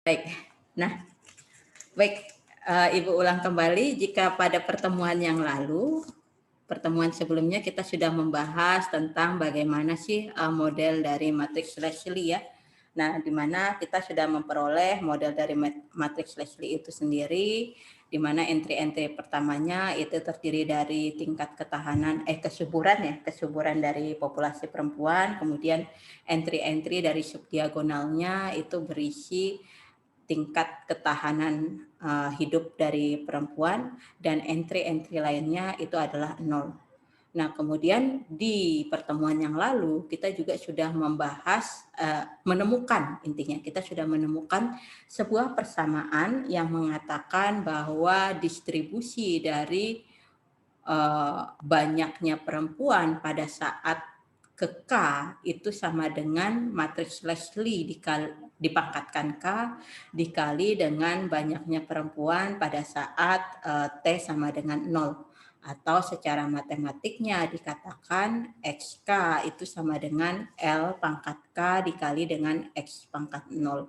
Baik. Nah, baik, Ibu ulang kembali jika pada pertemuan yang lalu, pertemuan sebelumnya kita sudah membahas tentang bagaimana sih model dari matriks Leslie ya. Nah, di mana kita sudah memperoleh model dari matriks Leslie itu sendiri, di mana entry-entry pertamanya itu terdiri dari tingkat ketahanan kesuburan dari populasi perempuan, kemudian entry-entry dari subdiagonalnya itu berisi tingkat ketahanan hidup dari perempuan, dan entry-entry lainnya itu adalah 0. Nah, kemudian di pertemuan yang lalu kita juga sudah membahas, intinya kita sudah menemukan sebuah persamaan yang mengatakan bahwa distribusi dari banyaknya perempuan pada saat ke K itu sama dengan matriks Leslie dipangkatkan K dikali dengan banyaknya perempuan pada saat T sama dengan 0. Atau secara matematiknya dikatakan XK itu sama dengan L pangkat K dikali dengan X pangkat 0.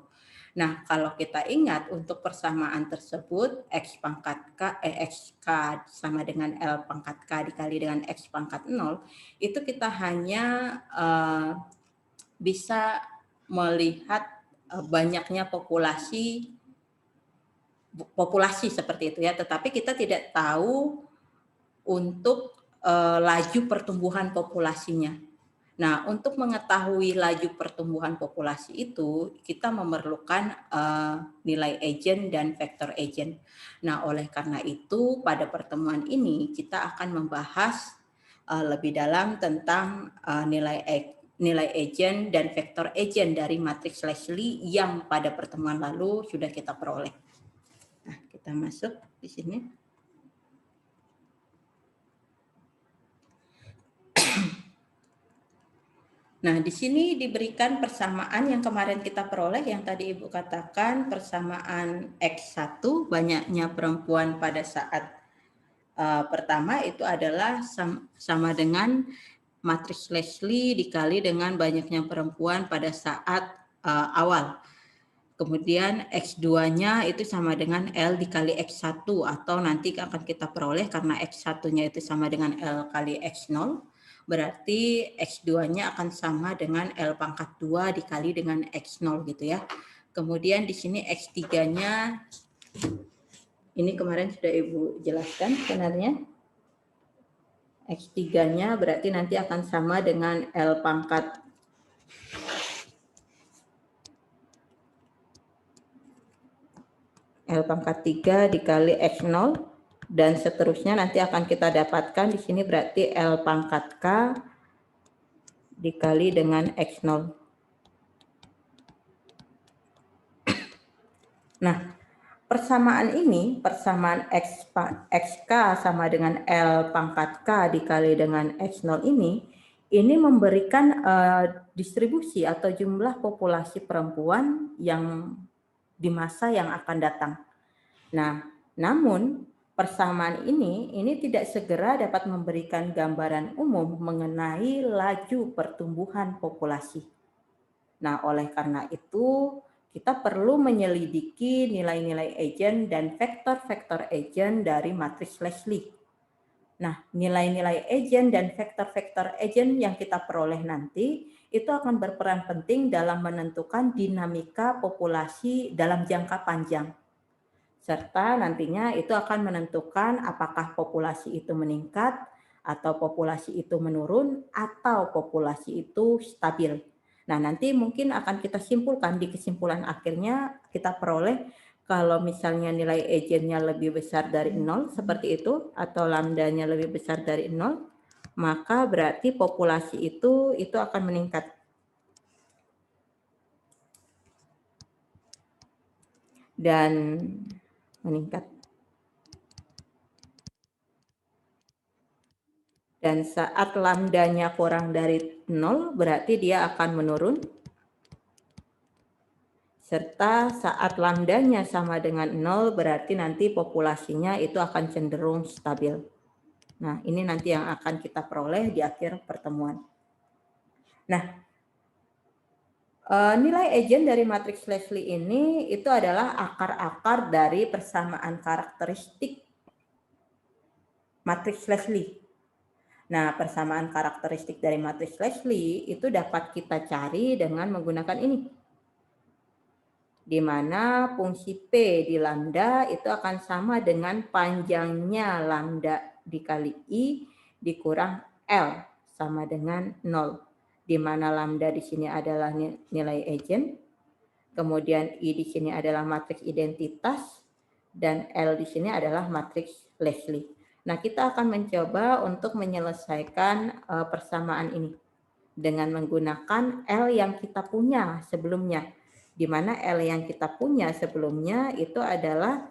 Nah, kalau kita ingat untuk persamaan tersebut XK sama dengan L pangkat K dikali dengan X pangkat 0, itu kita hanya bisa melihat banyaknya populasi seperti itu ya, tetapi kita tidak tahu untuk laju pertumbuhan populasinya. Nah, untuk mengetahui laju pertumbuhan populasi itu, kita memerlukan nilai agent dan vektor agent. Nah, oleh karena itu, pada pertemuan ini kita akan membahas lebih dalam tentang nilai agent dan vektor agent dari matriks Leslie yang pada pertemuan lalu sudah kita peroleh. Nah, kita masuk di sini. Nah, di sini diberikan persamaan yang kemarin kita peroleh, yang tadi Ibu katakan persamaan X1, banyaknya perempuan pada saat pertama itu adalah sama dengan matriks Leslie dikali dengan banyaknya perempuan pada saat awal. Kemudian X2-nya itu sama dengan L dikali X1, atau nanti akan kita peroleh karena X1-nya itu sama dengan L kali X0. Berarti X2-nya akan sama dengan L pangkat 2 dikali dengan X0 gitu ya. Kemudian di sini X3-nya, ini kemarin sudah Ibu jelaskan sebenarnya. X3-nya berarti nanti akan sama dengan L pangkat 3 dikali X0. Dan seterusnya nanti akan kita dapatkan di sini berarti L pangkat K dikali dengan X0. Nah, persamaan XK sama dengan L pangkat K dikali dengan X0 ini memberikan distribusi atau jumlah populasi perempuan yang di masa yang akan datang. Nah, namun persamaan ini tidak segera dapat memberikan gambaran umum mengenai laju pertumbuhan populasi. Nah, oleh karena itu kita perlu menyelidiki nilai-nilai agent dan vektor-vektor agent dari matriks Leslie. Nah, nilai-nilai agent dan vektor-vektor agent yang kita peroleh nanti itu akan berperan penting dalam menentukan dinamika populasi dalam jangka panjang. Serta nantinya itu akan menentukan apakah populasi itu meningkat, atau populasi itu menurun, atau populasi itu stabil. Nah, nanti mungkin akan kita simpulkan di kesimpulan akhirnya kita peroleh kalau misalnya nilai agentnya lebih besar dari 0 seperti itu, atau lambdanya lebih besar dari 0, maka berarti populasi itu akan meningkat. Dan meningkat. Dan saat lambdanya kurang dari 0, berarti dia akan menurun. Serta saat lambdanya sama dengan 0, berarti nanti populasinya itu akan cenderung stabil. Nah, ini nanti yang akan kita peroleh di akhir pertemuan. Nah, Nilai agent dari matriks Leslie ini itu adalah akar-akar dari persamaan karakteristik matriks Leslie. Nah, persamaan karakteristik dari matriks Leslie itu dapat kita cari dengan menggunakan ini. Di mana fungsi P di lambda itu akan sama dengan panjangnya lambda dikali I dikurang L sama dengan 0. Di mana lambda di sini adalah nilai agent, kemudian I di sini adalah matriks identitas, dan L di sini adalah matriks Leslie. Nah, kita akan mencoba untuk menyelesaikan persamaan ini dengan menggunakan L yang kita punya sebelumnya. Di mana L yang kita punya sebelumnya itu adalah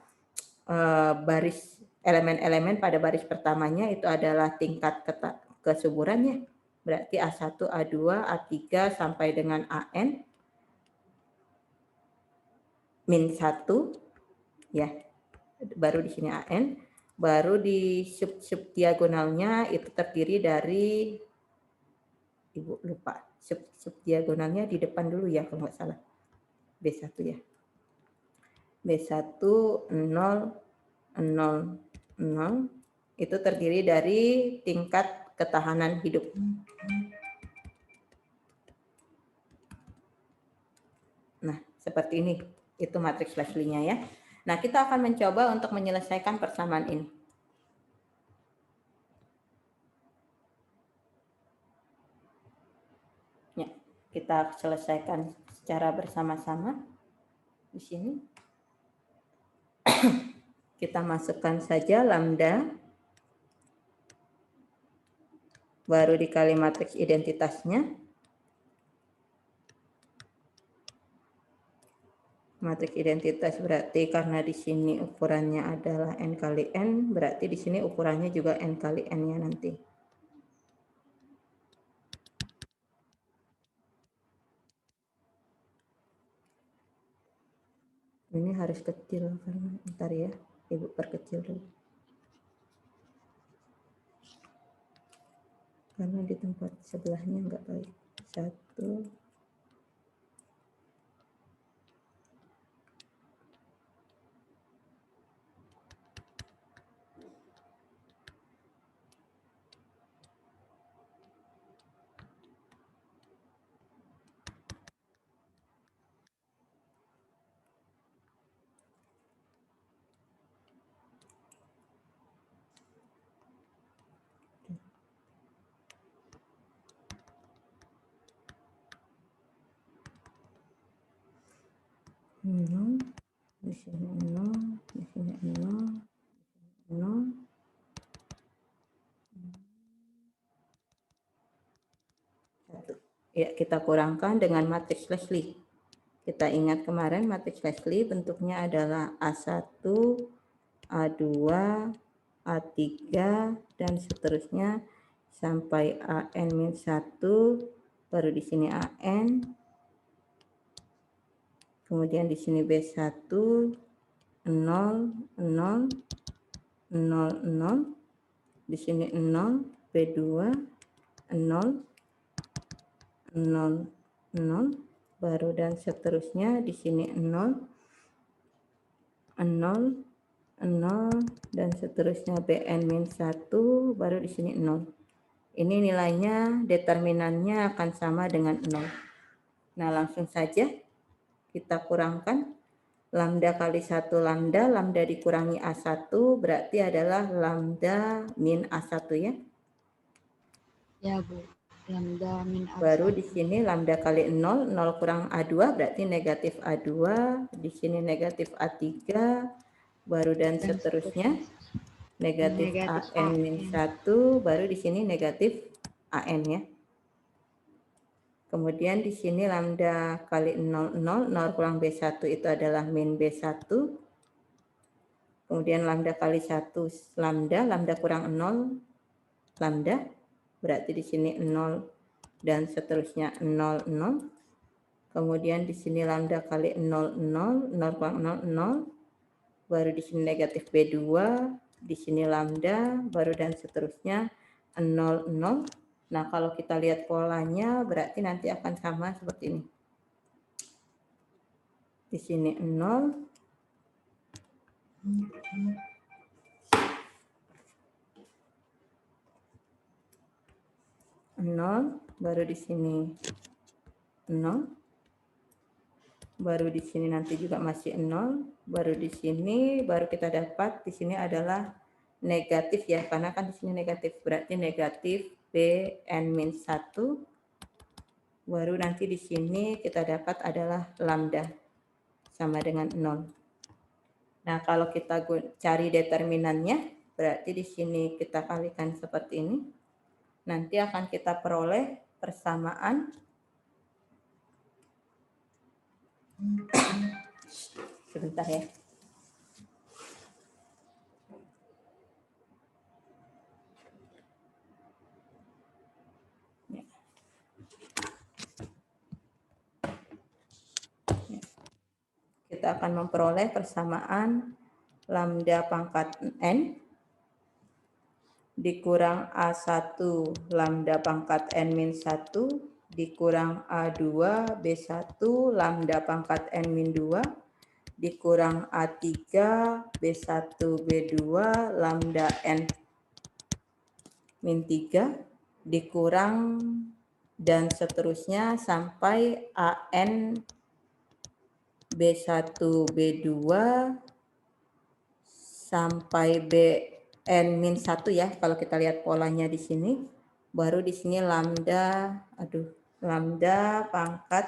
baris elemen-elemen pada baris pertamanya itu adalah tingkat kesuburannya. Berarti A1, A2, A3 sampai dengan AN min 1 ya. Baru di sini AN, baru di sub diagonalnya itu terdiri dari, Ibu lupa, sub diagonalnya di depan dulu ya kalau nggak salah. B1 ya. B1 0 0 0 itu terdiri dari tingkat ketahanan hidup. Nah, seperti ini. Itu matriks Leslie-nya ya. Nah, kita akan mencoba untuk menyelesaikan persamaan ini. Ya, kita selesaikan secara bersama-sama di sini. Kita masukkan saja lambda, baru dikali matriks identitasnya. Matriks identitas berarti karena di sini ukurannya adalah N kali N, berarti di sini ukurannya juga N kali N-nya nanti. Ini harus kecil karena ntar ya, Ibu perkecil dulu. Karena di tempat sebelahnya enggak baik. 1 0, di sini 0, di sini 0, 0. Ya, kita kurangkan dengan matriks Leslie. Kita ingat kemarin matriks Leslie bentuknya adalah A1, A2, A3, dan seterusnya sampai AN-1, baru di sini AN, kemudian di sini B1, 0, 0, 0, 0, di sini 0, B2, 0, 0, 0, baru dan seterusnya di sini 0, 0, 0, dan seterusnya BN-1, baru di sini 0. Ini nilainya, determinannya akan sama dengan 0. Nah, langsung saja kita kurangkan. Lambda kali 1 lambda, lambda dikurangi A1 berarti adalah lambda min A1 ya. Ya, Bu. Lambda min A1. Baru di sini lambda kali 0, 0 kurang A2 berarti negatif A2, di sini negatif A3, baru dan seterusnya. Negatif AN min 1, baru di sini negatif AN ya. Kemudian di sini lambda kali 0, 0, 0 kurang B1 itu adalah min B1. Kemudian lambda kali 1 lambda, lambda kurang 0, lambda. Berarti di sini 0 dan seterusnya 0, 0. Kemudian di sini lambda kali 0, 0, 0 kurang 0, 0. Baru di sini negatif B2, di sini lambda, baru dan seterusnya 0, 0. Nah, kalau kita lihat polanya berarti nanti akan sama seperti ini. Di sini 0. Baru di sini 0. Baru di sini nanti juga masih 0. Baru di sini baru kita dapat di sini adalah negatif ya, karena kan di sini negatif, berarti negatif Bn-1. Baru nanti di sini kita dapat adalah lambda sama dengan 0. Nah, kalau kita cari determinannya, berarti di sini kita kalikan seperti ini. Nanti akan kita peroleh persamaan sebentar ya. Kita akan memperoleh persamaan lambda pangkat n dikurang A1 lambda pangkat n-1 dikurang A2 B1 lambda pangkat n-2 dikurang A3 B1 B2 lambda n-3 dikurang dan seterusnya sampai AN B1 B2 sampai Bn-1 ya, kalau kita lihat polanya di sini. Baru di sini lambda pangkat,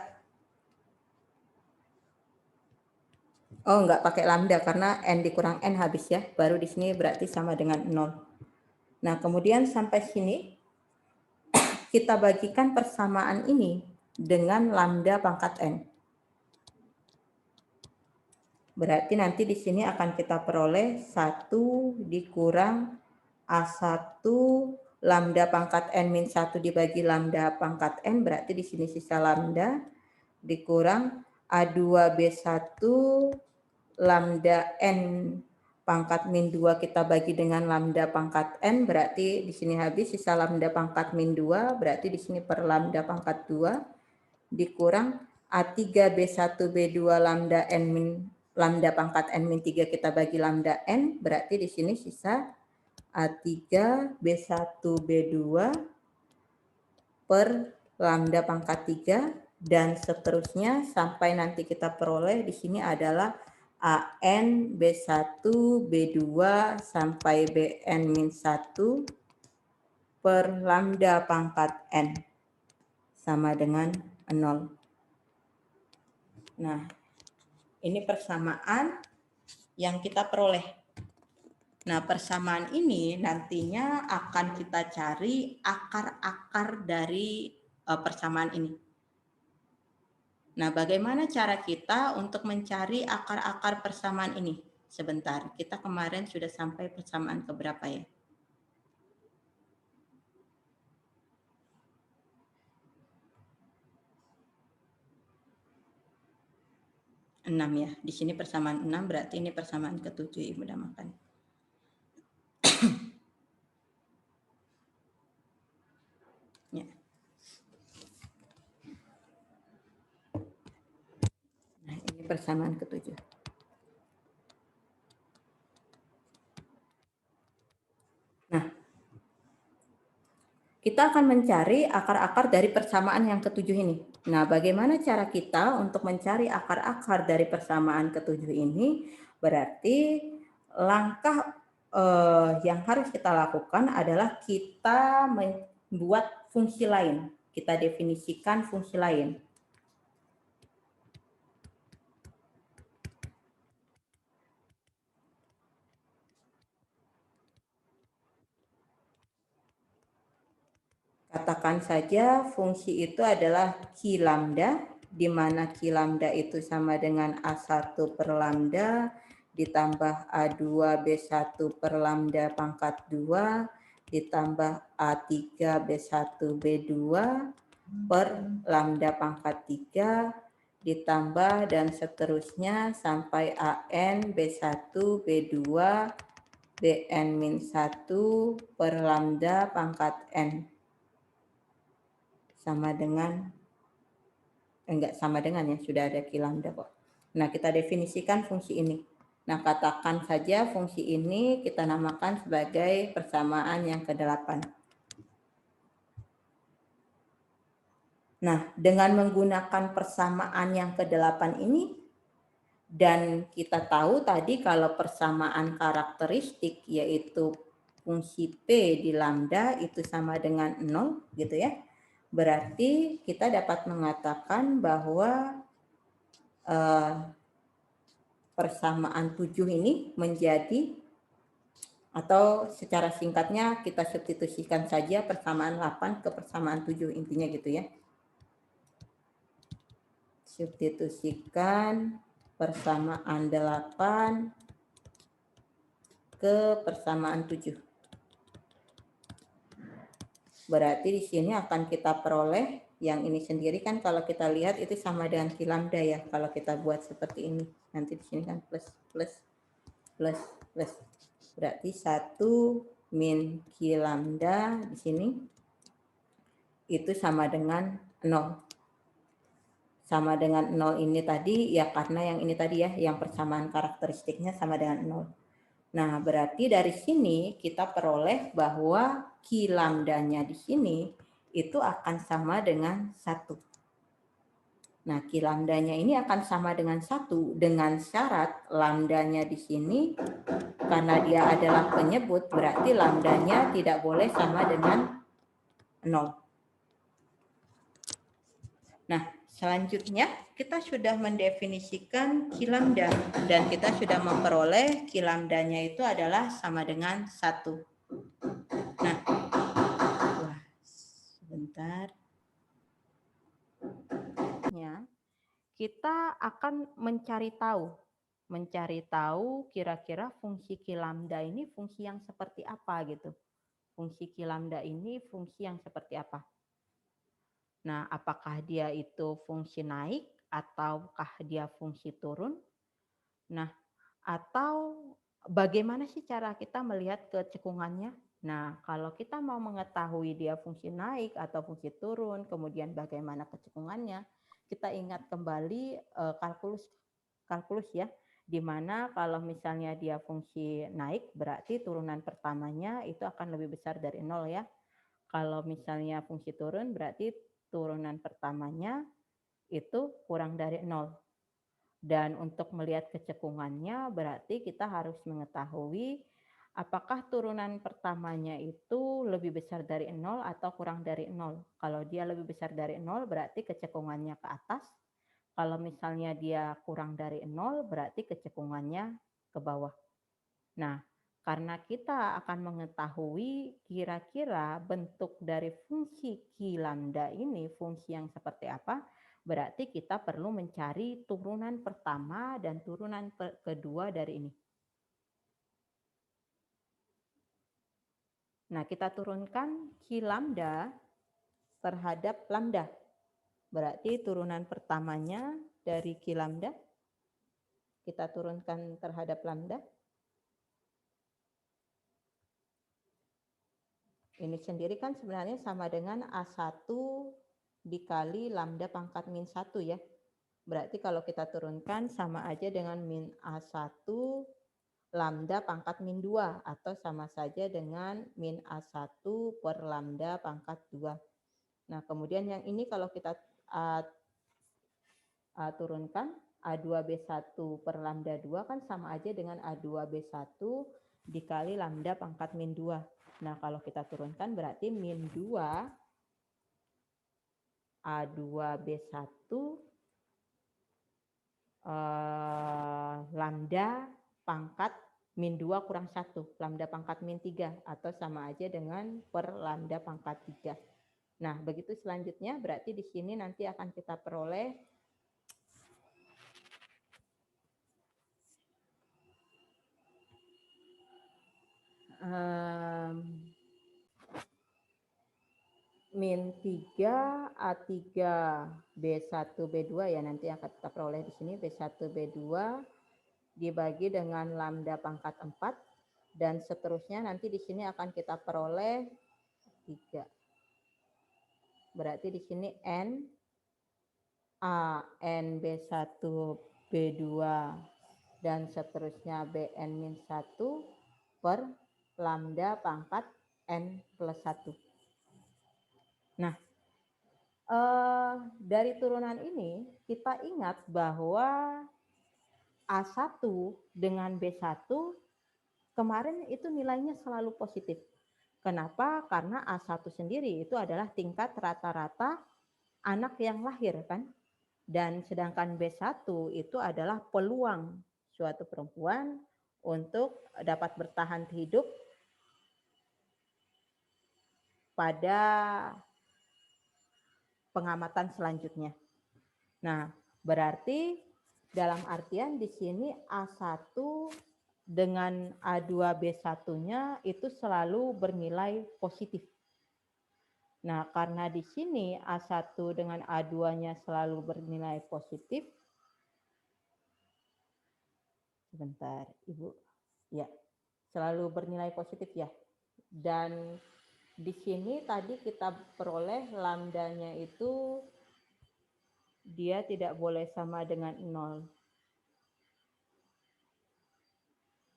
enggak pakai lambda karena n dikurang n habis ya. Baru di sini berarti sama dengan 0. Nah, kemudian sampai sini kita bagikan persamaan ini dengan lambda pangkat n. Berarti nanti di sini akan kita peroleh 1 dikurang A1 lambda pangkat n-1 dibagi lambda pangkat n, berarti di sini sisa lambda dikurang A2 B1 lambda n pangkat min 2 kita bagi dengan lambda pangkat n, berarti di sini habis sisa lambda pangkat min 2, berarti di sini per lambda pangkat 2 dikurang A3 B1 B2 lambda n min lambda pangkat n-3 kita bagi lambda n, berarti di sini sisa A3 B1 B2 per lambda pangkat 3 dan seterusnya sampai nanti kita peroleh di sini adalah AN B1 B2 sampai Bn-1 per lambda pangkat n sama dengan 0. Nah, ini persamaan yang kita peroleh. Nah, persamaan ini nantinya akan kita cari akar-akar dari persamaan ini. Nah, bagaimana cara kita untuk mencari akar-akar persamaan ini? Sebentar, kita kemarin sudah sampai persamaan keberapa ya? Enam ya. Di sini persamaan 6, berarti ini persamaan ke-7 Ibu namakan. Ya. Nah, ini persamaan ke-7. Nah, kita akan mencari akar-akar dari persamaan yang ke-7 ini. Nah, bagaimana cara kita untuk mencari akar-akar dari persamaan ke-7 ini? Berarti langkah yang harus kita lakukan adalah kita membuat fungsi lain. Kita definisikan fungsi lain. Katakan saja fungsi itu adalah Q lambda, di mana Q lambda itu sama dengan A1 per lambda ditambah A2 B1 per lambda pangkat 2 ditambah A3 B1 B2 per lambda pangkat 3 ditambah dan seterusnya sampai AN B1 B2 Bn-1 per lambda pangkat n sama dengan enggak sama dengan ya, sudah ada Q lambda kok. Nah, kita definisikan fungsi ini. Nah, katakan saja fungsi ini kita namakan sebagai persamaan yang ke-8. Nah, dengan menggunakan persamaan yang ke-8 ini, dan kita tahu tadi kalau persamaan karakteristik yaitu fungsi P di lambda itu sama dengan 0 gitu ya. Berarti kita dapat mengatakan bahwa persamaan 7 ini menjadi, atau secara singkatnya kita substitusikan saja persamaan 8 ke persamaan 7, intinya gitu ya. Substitusikan persamaan 8 ke persamaan 7. Berarti di sini akan kita peroleh yang ini sendiri kan kalau kita lihat itu sama dengan Q lambda ya. Kalau kita buat seperti ini. Nanti di sini kan plus, plus, plus, plus. Berarti 1 min Q lambda di sini itu sama dengan 0. Sama dengan 0 ini tadi ya karena yang ini tadi ya, yang persamaan karakteristiknya sama dengan 0. Nah, berarti dari sini kita peroleh bahwa Q lambdanya di sini itu akan sama dengan 1. Nah, Q lambdanya ini akan sama dengan 1 dengan syarat lambdanya di sini karena dia adalah penyebut, berarti lambdanya tidak boleh sama dengan 0. Nah, selanjutnya kita sudah mendefinisikan Q lambda dan kita sudah memperoleh Q lambdanya itu adalah sama dengan 1. Nah, wah, sebentar. Kita akan mencari tahu kira-kira fungsi Q lambda ini fungsi yang seperti apa gitu. Fungsi Q lambda ini fungsi yang seperti apa. Nah, apakah dia itu fungsi naik ataukah dia fungsi turun? Nah, atau bagaimana sih cara kita melihat kecekungannya? Nah, kalau kita mau mengetahui dia fungsi naik atau fungsi turun, kemudian bagaimana kecekungannya, kita ingat kembali kalkulus ya, di mana kalau misalnya dia fungsi naik, berarti turunan pertamanya itu akan lebih besar dari 0 ya. Kalau misalnya fungsi turun, berarti turunan pertamanya itu kurang dari 0. Dan untuk melihat kecekungannya berarti kita harus mengetahui apakah turunan pertamanya itu lebih besar dari 0 atau kurang dari 0. Kalau dia lebih besar dari 0 berarti kecekungannya ke atas. Kalau misalnya dia kurang dari 0 berarti kecekungannya ke bawah. Nah, karena kita akan mengetahui kira-kira bentuk dari fungsi Q lambda ini, fungsi yang seperti apa, berarti kita perlu mencari turunan pertama dan turunan kedua dari ini. Nah, kita turunkan Q lambda terhadap lambda. Berarti turunan pertamanya dari Q lambda, kita turunkan terhadap lambda. Ini sendiri kan sebenarnya sama dengan A1 dikali lambda pangkat min 1 ya. Berarti kalau kita turunkan sama aja dengan min A1 lambda pangkat min 2 atau sama saja dengan min A1 per lambda pangkat 2. Nah, kemudian yang ini kalau kita turunkan A2B1 per lambda 2 kan sama aja dengan A2B1 dikali lambda pangkat min 2. Nah, kalau kita turunkan berarti min 2 A2B1 lambda pangkat min 2 kurang 1, lambda pangkat min 3, atau sama aja dengan per lambda pangkat 3. Nah, begitu selanjutnya berarti di sini nanti akan kita peroleh min 3 A3 B1 B2 ya, nanti akan kita peroleh di sini B1 B2 dibagi dengan lambda pangkat 4 dan seterusnya nanti di sini akan kita peroleh 3. Berarti di sini N A N B1 B2 dan seterusnya Bn-1 per lambda pangkat N plus 1. Nah, dari turunan ini kita ingat bahwa A1 dengan B1 kemarin itu nilainya selalu positif. Kenapa? Karena A1 sendiri itu adalah tingkat rata-rata anak yang lahir kan. Dan sedangkan B1 itu adalah peluang suatu perempuan untuk dapat bertahan hidup pada pengamatan selanjutnya. Nah, berarti dalam artian di sini A1 dengan A2B1-nya itu selalu bernilai positif. Nah, karena di sini A1 dengan A2-nya selalu bernilai positif. Sebentar, Ibu. Ya, selalu bernilai positif ya. Dan di sini tadi kita peroleh lambdanya itu dia tidak boleh sama dengan 0.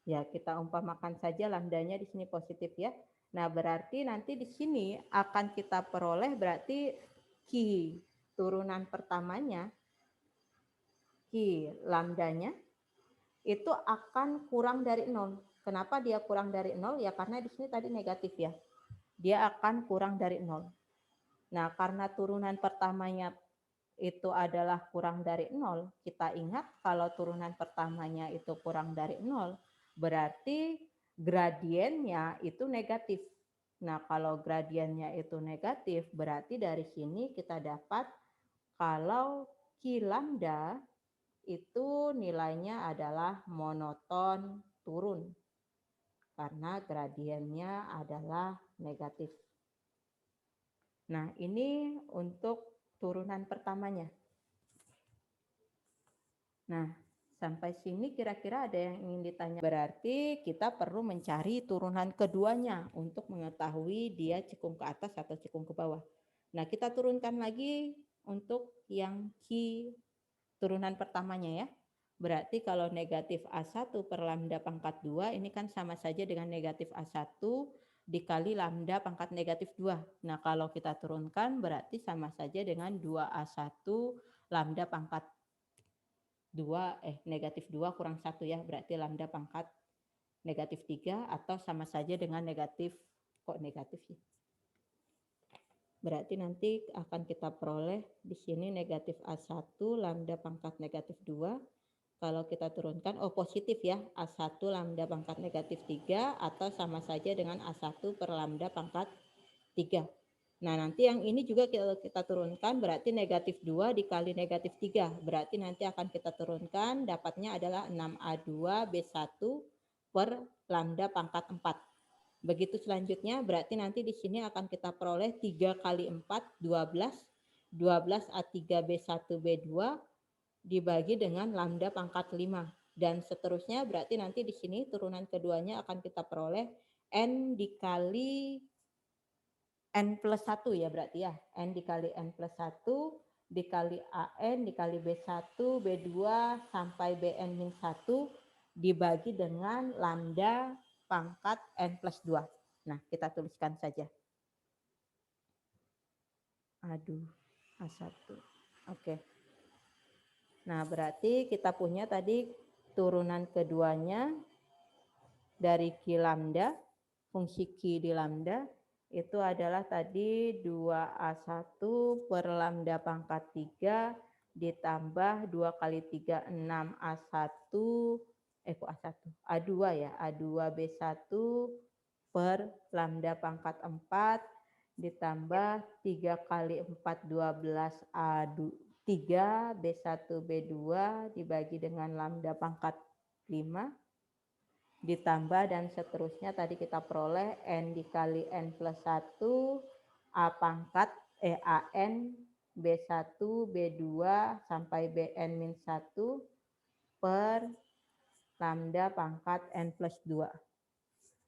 Ya, kita umpamakan saja lambdanya di sini positif ya. Nah, berarti nanti di sini akan kita peroleh berarti Q turunan pertamanya, Q lambdanya itu akan kurang dari 0. Kenapa dia kurang dari 0? Ya karena di sini tadi negatif ya. Dia akan kurang dari 0. Nah, karena turunan pertamanya itu adalah kurang dari 0, kita ingat kalau turunan pertamanya itu kurang dari 0, berarti gradiennya itu negatif. Nah, kalau gradiennya itu negatif, berarti dari sini kita dapat kalau Q lambda itu nilainya adalah monoton turun karena gradiennya adalah negatif. Nah, ini untuk turunan pertamanya. Nah, sampai sini kira-kira ada yang ingin ditanya. Berarti kita perlu mencari turunan keduanya untuk mengetahui dia cekung ke atas atau cekung ke bawah. Nah, kita turunkan lagi untuk yang Q turunan pertamanya ya. Berarti kalau negatif A1 per lambda pangkat 2 ini kan sama saja dengan negatif A1 dikali lambda pangkat negatif 2. Nah, kalau kita turunkan berarti sama saja dengan 2A1 lambda pangkat 2 negatif 2 kurang 1 ya, berarti lambda pangkat negatif 3 atau sama saja dengan negatif, kok negatif ya. Berarti nanti akan kita peroleh di sini negatif A1 lambda pangkat negatif 2. Kalau kita turunkan, positif ya, A1 lambda pangkat negatif 3 atau sama saja dengan A1 per lambda pangkat 3. Nah, nanti yang ini juga kita turunkan, berarti negatif 2 dikali negatif 3. Berarti nanti akan kita turunkan, dapatnya adalah 6A2B1 per lambda pangkat 4. Begitu selanjutnya, berarti nanti di sini akan kita peroleh 3 kali 4, 12. 12A3B1B2 dibagi dengan lambda pangkat 5. Dan seterusnya berarti nanti di sini turunan keduanya akan kita peroleh N dikali N plus 1 ya berarti ya. N dikali N plus 1 dikali AN dikali B1, B2 sampai Bn-1 dibagi dengan lambda pangkat N plus 2. Nah, kita tuliskan saja. Aduh, A1. Oke. Nah, berarti kita punya tadi turunan keduanya dari Q lambda, fungsi Q di lambda, itu adalah tadi 2A1 per lambda pangkat 3 ditambah 2 kali 3, 6A1, kok A1? A2 ya, A2B1 per lambda pangkat 4 ditambah 3 kali 4, 12A3 B1 B2 dibagi dengan lambda pangkat 5 ditambah dan seterusnya tadi kita peroleh N dikali N plus 1 A pangkat AN B1 B2 sampai Bn-1 per lambda pangkat N plus 2.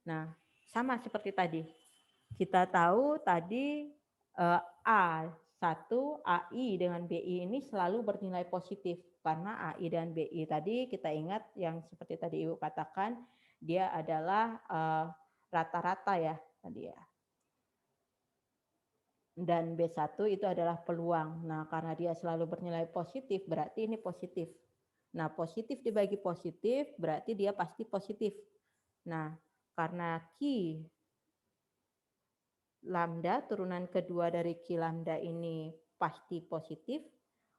Nah, sama seperti tadi. Kita tahu tadi A1 AI dengan BI ini selalu bernilai positif. karena AI dan BI tadi kita ingat yang seperti tadi Ibu katakan, dia adalah rata-rata ya tadi ya. Dan B1 itu adalah peluang. Nah, karena dia selalu bernilai positif, berarti ini positif. Nah, positif dibagi positif, berarti dia pasti positif. Nah, karena Q lambda, turunan kedua dari Q lambda ini pasti positif,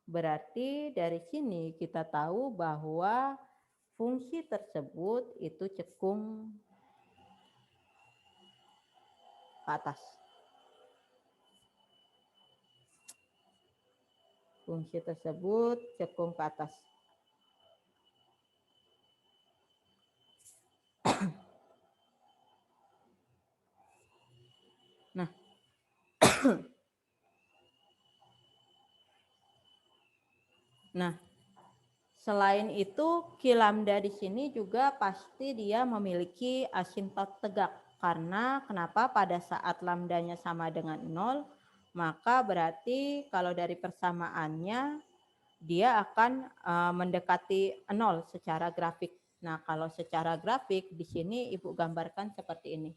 berarti dari sini kita tahu bahwa fungsi tersebut itu cekung ke atas. Fungsi tersebut cekung ke atas. Nah, selain itu Q lambda di sini juga pasti dia memiliki asintot tegak. Karena kenapa pada saat lambdanya sama dengan 0, maka berarti kalau dari persamaannya dia akan mendekati 0 secara grafik. Nah, kalau secara grafik di sini Ibu gambarkan seperti ini.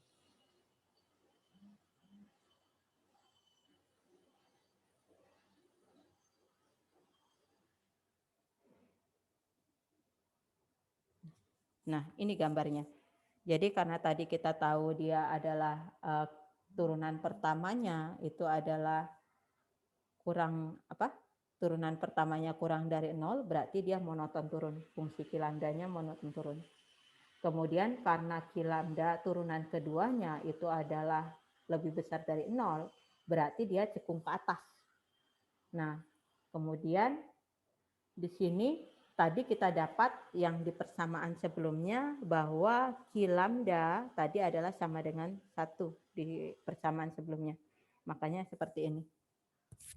Nah, ini gambarnya. Jadi karena tadi kita tahu dia adalah turunan pertamanya itu adalah kurang turunan pertamanya kurang dari 0, berarti dia monoton turun. Fungsi Q lambdanya monoton turun. Kemudian karena Q lambda turunan keduanya itu adalah lebih besar dari 0, berarti dia cekung ke atas. Nah, kemudian di sini tadi kita dapat yang di persamaan sebelumnya bahwa Q lambda tadi adalah sama dengan 1 di persamaan sebelumnya. Makanya seperti ini.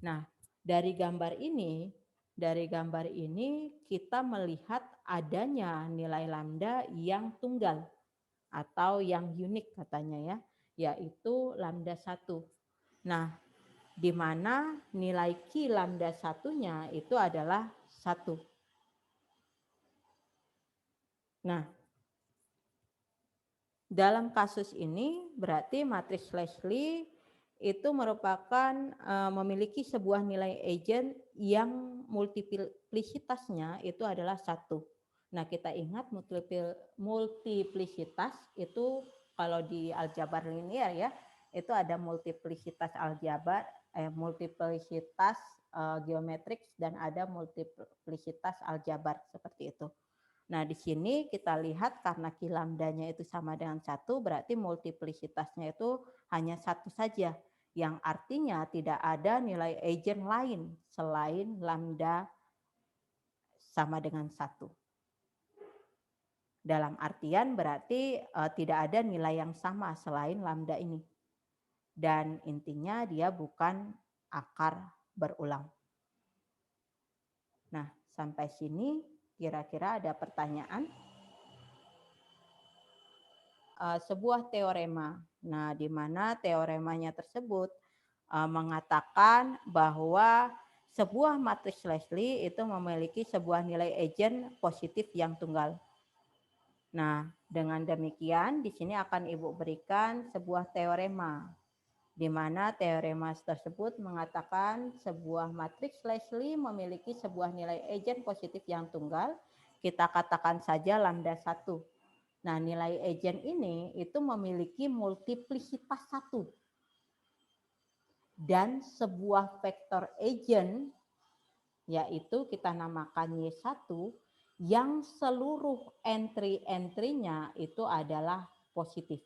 Nah, dari gambar ini kita melihat adanya nilai lambda yang tunggal atau yang unik katanya ya, yaitu lambda 1. Nah, di mana nilai Q lambda satunya itu adalah 1. Nah, dalam kasus ini berarti matriks Leslie itu merupakan memiliki sebuah nilai eigen yang multiplisitasnya itu adalah 1. Nah, kita ingat multiplisitas itu kalau di aljabar linear ya, itu ada multiplisitas multiplisitas geometrik dan ada multiplisitas aljabar seperti itu. Nah, di sini kita lihat karena Q lambdanya itu sama dengan 1, berarti multiplisitasnya itu hanya 1 saja. Yang artinya tidak ada nilai eigen lain selain lambda sama dengan 1. Dalam artian berarti tidak ada nilai yang sama selain lambda ini. Dan intinya dia bukan akar berulang. Nah, sampai sini kira-kira ada pertanyaan? Sebuah teorema. Nah, di mana teoremanya tersebut mengatakan bahwa sebuah matriks Leslie itu memiliki sebuah nilai eigen positif yang tunggal. Nah, dengan demikian di sini akan Ibu berikan sebuah teorema di mana teorema tersebut mengatakan sebuah matriks Leslie memiliki sebuah nilai eigen positif yang tunggal. Kita katakan saja lambda 1. Nah, nilai eigen ini itu memiliki multiplisitas 1. Dan sebuah vektor eigen, yaitu kita namakan Y1, yang seluruh entry-entry-nya itu adalah positif.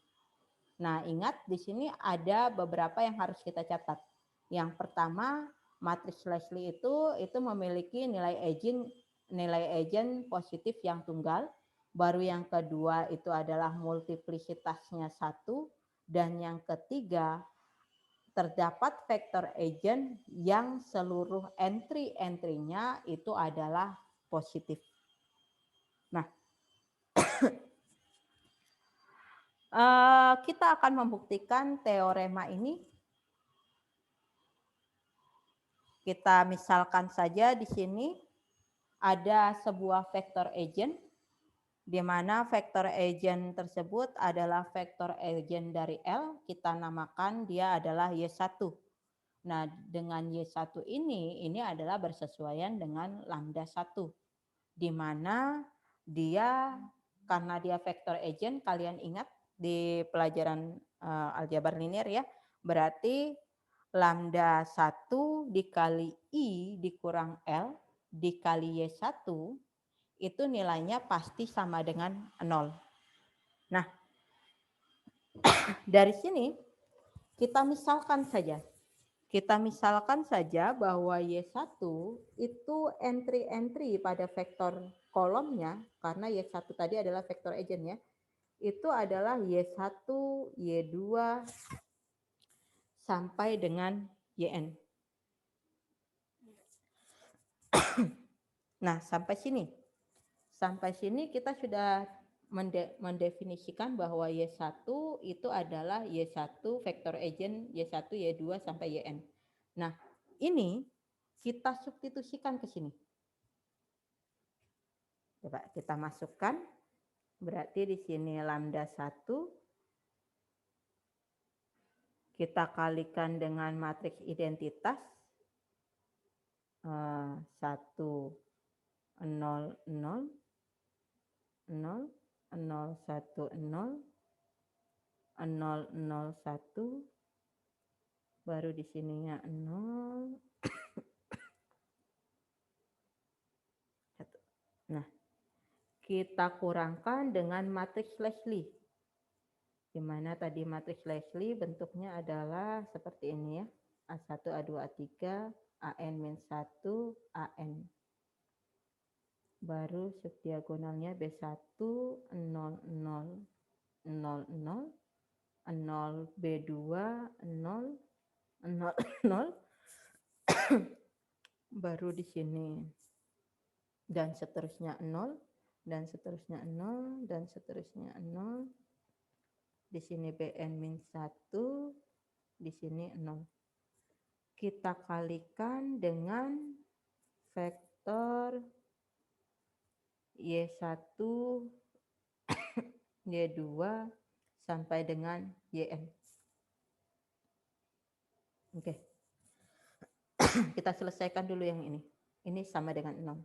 Nah, ingat di sini ada beberapa yang harus kita catat. Yang pertama, matriks Leslie itu memiliki nilai eigen positif yang tunggal. Baru yang kedua itu adalah multiplisitasnya 1. Dan yang ketiga, terdapat vektor eigen yang seluruh entry-entry-nya itu adalah positif. Nah, kita akan membuktikan teorema ini. Kita misalkan saja di sini ada sebuah vektor agent di mana vektor agent tersebut adalah vektor agent dari L, kita namakan dia adalah Y1. Nah, dengan Y1 ini adalah bersesuaian dengan lambda 1, di mana dia, karena dia vektor agent, kalian ingat di pelajaran aljabar linear ya, berarti lambda 1 dikali I dikurang L dikali Y1 itu nilainya pasti sama dengan 0. Nah, dari sini kita misalkan saja. Kita misalkan saja bahwa Y1 itu entry-entry pada vektor kolomnya, karena Y1 tadi adalah vektor agent ya, itu adalah Y1, Y2, sampai dengan YN. Nah, sampai sini. Sampai sini kita sudah mendefinisikan bahwa Y1 itu adalah Y1 vektor agent Y1, Y2 sampai YN. Nah, ini kita substitusikan ke sini. Coba kita masukkan. Berarti di sini lambda 1 kita kalikan dengan matriks identitas 1 0 0 0 0 1 0 0 0 1 baru di sininya 0 1. Nah, kita kurangkan dengan matriks Leslie. Di mana tadi matriks Leslie bentuknya adalah seperti ini ya. A1, A2, A3, AN-1, AN. Baru subdiagonalnya B1, 0, 0, 0, 0, 0, B2, 0, 0, 0. Baru di sini. Dan seterusnya 0, dan seterusnya 0, dan seterusnya 0. Di sini BN-1, di sini 0. Kita kalikan dengan vektor Y1, Y2, sampai dengan YN. Oke. Kita selesaikan dulu yang ini. Ini sama dengan 0.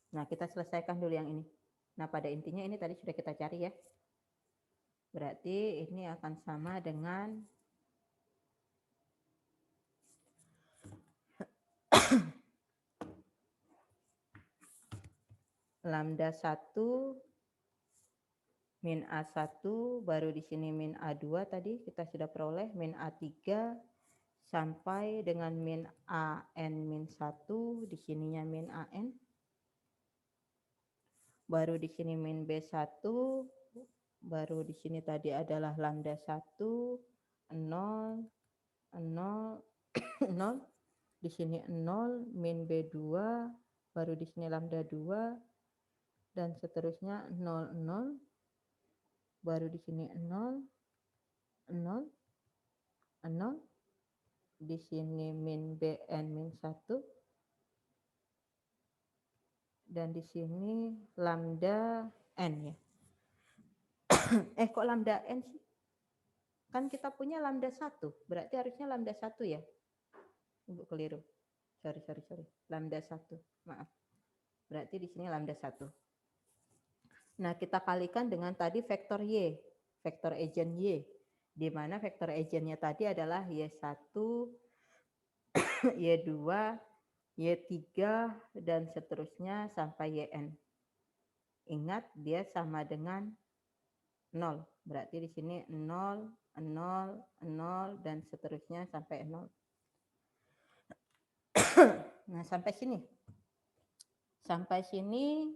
Nah, kita selesaikan dulu yang ini. Nah, pada intinya ini tadi sudah kita cari ya. Berarti ini akan sama dengan lambda 1 min A1, baru di sini min A2 tadi kita sudah peroleh, min A3 sampai dengan min AN-1, di sininya min AN. Baru di sini min B1, baru di sini tadi adalah lambda 1, 0, 0, 0. Di sini 0, min B2, baru di sini lambda 2, dan seterusnya 0, 0. Baru di sini 0, 0, 0. Di sini min BN min 1. Dan di sini lambda N ya. Kok lambda N sih? Kan kita punya lambda 1. Berarti harusnya lambda 1 ya. Ibu keliru. Sorry. Lambda 1. Maaf. Berarti di sini lambda 1. Nah, kita kalikan dengan tadi vektor Y. Vektor agent Y. Di mana vektor agentnya tadi adalah Y1, Y2, Y3, dan seterusnya sampai YN. Ingat, dia sama dengan 0. Berarti di sini 0, 0, 0, dan seterusnya sampai 0. Nah, sampai sini. Sampai sini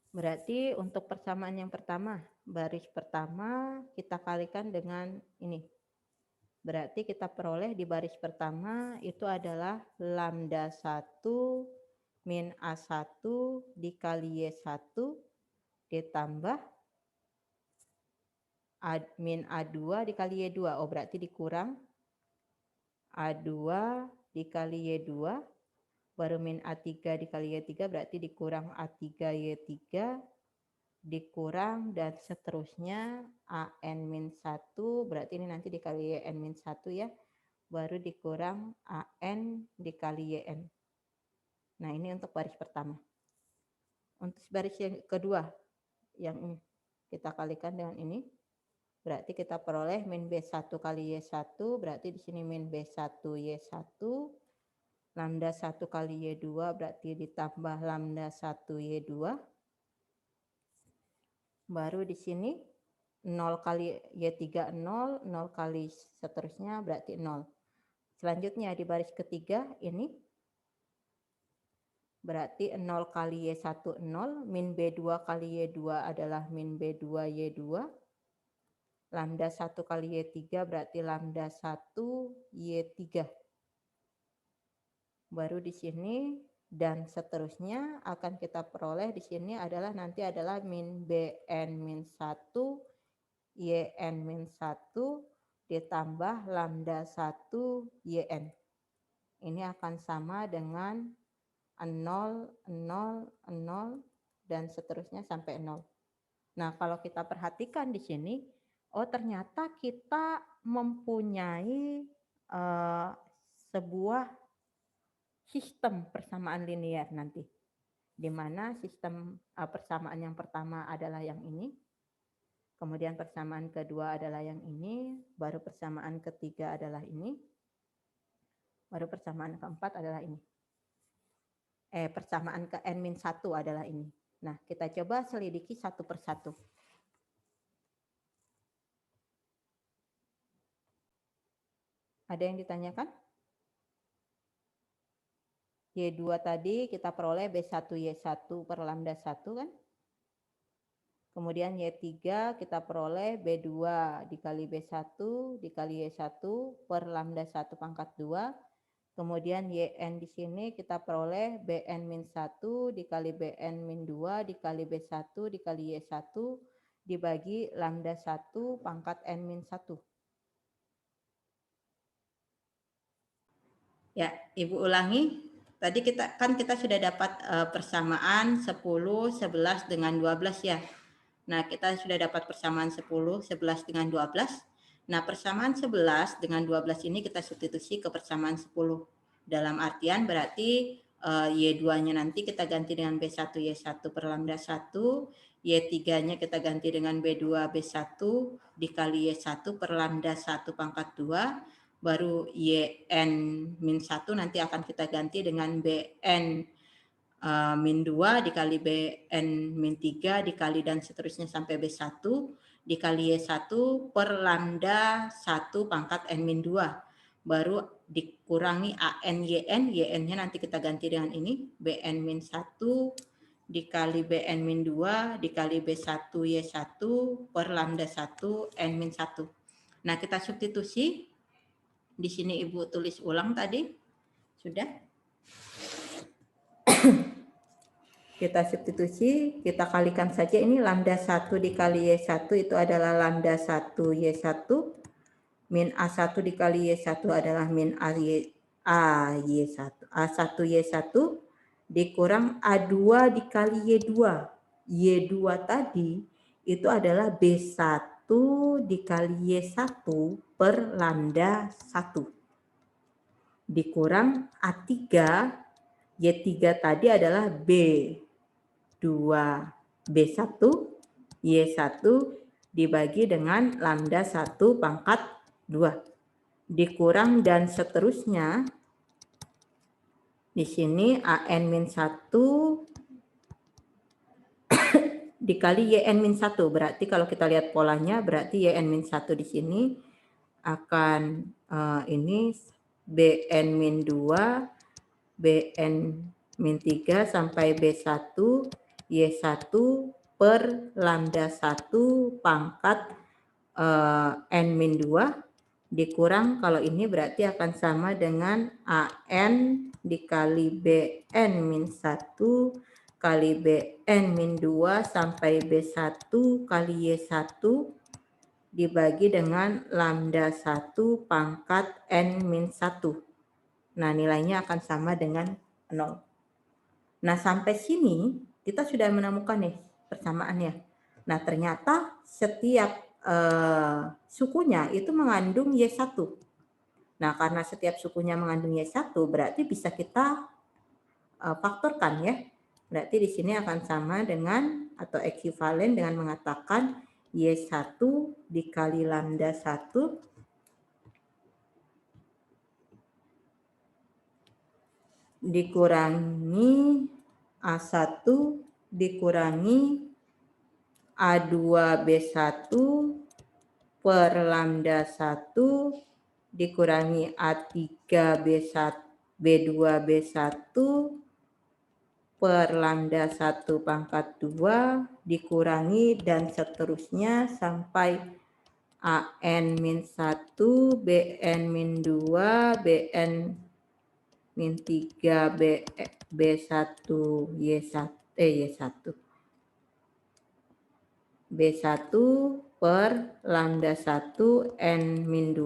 berarti untuk persamaan yang pertama, baris pertama kita kalikan dengan ini. Berarti kita peroleh di baris pertama itu adalah lambda 1 min A1 dikali Y1 ditambah min A2 dikali Y2. Oh, berarti dikurang A2 dikali Y2, baru min A3 dikali Y3, berarti dikurang A3 Y3, dikurang dan seterusnya AN-1, berarti ini nanti dikali YN-1 ya, baru dikurang AN dikali YN. Nah, ini untuk baris pertama. Untuk baris yang kedua, yang ini, kita kalikan dengan ini, berarti kita peroleh min B1 kali Y1, berarti di sini min B1 Y1, lambda 1 kali Y2, berarti ditambah lambda 1 Y2, baru di sini 0 kali Y3 0, 0 kali seterusnya berarti 0. Selanjutnya di baris ketiga ini berarti 0 kali Y1 0, min B2 kali Y2 adalah min B2 Y2, lambda 1 kali Y3 berarti lambda 1 Y3. Baru di sini dan seterusnya akan kita peroleh di sini adalah nanti adalah min BN-1 YN-1 ditambah lambda 1 YN. Ini akan sama dengan 0, 0, 0, dan seterusnya sampai 0. Nah, kalau kita perhatikan di sini, oh ternyata kita mempunyai sebuah sistem persamaan linear nanti. Di mana sistem persamaan yang pertama adalah yang ini, kemudian persamaan kedua adalah yang ini, baru persamaan ketiga adalah ini, baru persamaan keempat adalah ini. Persamaan ke N-1 adalah ini. Nah, kita coba selidiki satu persatu. Ada yang ditanyakan? Y2 tadi kita peroleh B1 Y1 per lambda 1 kan? Kemudian Y3 kita peroleh B2 dikali B1 dikali Y1 per lambda 1 pangkat 2. Kemudian YN di sini kita peroleh BN-1 dikali BN-2 dikali B1 dikali Y1 dibagi lambda 1 pangkat N-1. Ya, Ibu ulangi. Tadi kita sudah dapat persamaan 10, 11 dengan 12 ya. Nah, kita sudah dapat persamaan 10, 11 dengan 12. Nah, persamaan 11 dengan 12 ini kita substitusi ke persamaan 10. Dalam artian berarti Y2-nya nanti kita ganti dengan B1 Y1 per lambda 1, Y3-nya kita ganti dengan B2 B1 dikali Y1 per lambda 1 pangkat 2, baru YN-1 nanti akan kita ganti dengan BN min 2 dikali BN min 3 dikali dan seterusnya sampai B1 dikali Y1 per lambda 1 pangkat N min 2. Baru dikurangi AN YN, YN-nya nanti kita ganti dengan ini, BN min 1 dikali BN min 2 dikali B1 Y1 per lambda 1 N min 1. Nah, kita substitusi. Di sini Ibu tulis ulang tadi. Sudah? Kita substitusi, kita kalikan saja ini lambda 1 dikali Y1 itu adalah lambda 1 Y1, min A1 dikali Y1 adalah min A1 Y1 dikurang A2 dikali Y2. Y2 tadi itu adalah B1 dikali Y1 per lambda 1 dikurang A3 Y3 tadi adalah B2 B1 Y1 dibagi dengan lambda 1 pangkat 2 dikurang dan seterusnya. Di sini AN-1 dikali YN-1. Berarti kalau kita lihat polanya berarti YN-1 di sini akan ini BN-2 BN-3 sampai B1 Y1 per lambda 1 pangkat N-2 dikurang, kalau ini berarti akan sama dengan AN dikali BN-1 kali BN-2 sampai B1 kali Y1 dibagi dengan lambda 1 pangkat N-1. Nah, nilainya akan sama dengan 0. Nah, sampai sini kita sudah menemukan nih persamaannya. Nah, ternyata setiap sukunya itu mengandung Y1. Nah, karena setiap sukunya mengandung Y1, berarti bisa kita faktorkan ya. Berarti di sini akan sama dengan atau ekuivalen dengan mengatakan Y1 dikali lambda 1 dikurangi A1 dikurangi A2B1 per lambda 1 dikurangi A3B1 B2B1 per lambda 1 pangkat 2 dikurangi dan seterusnya sampai AN-1, BN-2, BN-3, B1, Y1, Y1. B1 per lambda 1 N-2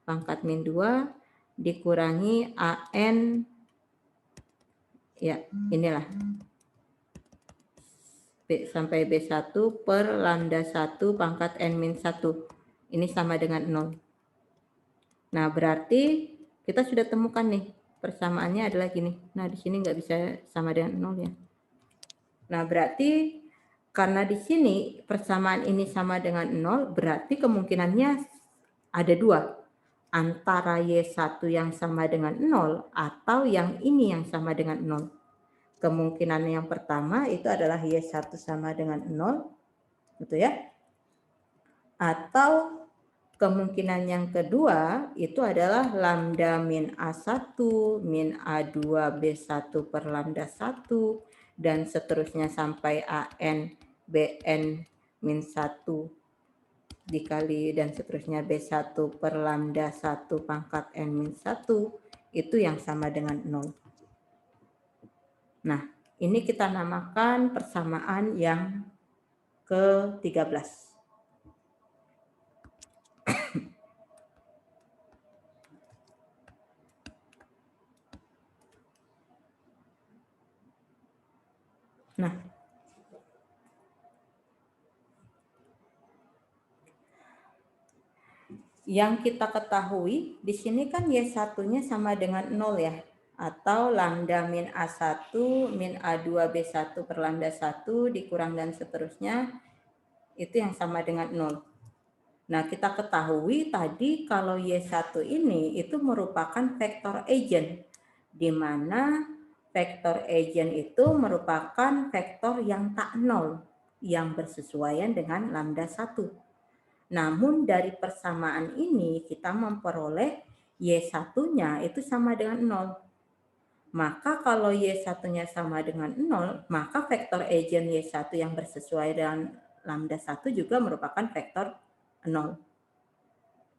pangkat min 2 dikurangi AN, ya inilah sampai B1 per lambda 1 pangkat N-1. Ini sama dengan 0. Nah, berarti kita sudah temukan nih persamaannya adalah gini. Nah, di sini nggak bisa sama dengan 0 ya. Nah, berarti karena di sini persamaan ini sama dengan 0, berarti kemungkinannya ada dua. Antara Y1 yang sama dengan 0 atau yang ini yang sama dengan 0. Kemungkinan yang pertama itu adalah Y1 sama dengan 0, gitu ya. Atau kemungkinan yang kedua itu adalah lambda min A1 min A2B1 per lambda 1 dan seterusnya sampai AN BN min 1 dikali dan seterusnya B1 per lambda 1 pangkat N min 1 itu yang sama dengan 0. Nah, ini kita namakan persamaan yang ke-13. Nah, yang kita ketahui di sini kan Y1-nya sama dengan 0 ya, atau lambda min A1 min A2B1 per lambda 1 dikurang dan seterusnya itu yang sama dengan 0. Nah, kita ketahui tadi kalau Y1 ini itu merupakan vektor agent, di mana vektor agent itu merupakan vektor yang tak nol, yang bersesuaian dengan lambda 1. Namun dari persamaan ini kita memperoleh Y1-nya itu sama dengan 0. Maka kalau Y1-nya sama dengan 0, maka vektor agent Y1 yang bersesuaian dengan lambda 1 juga merupakan vektor 0.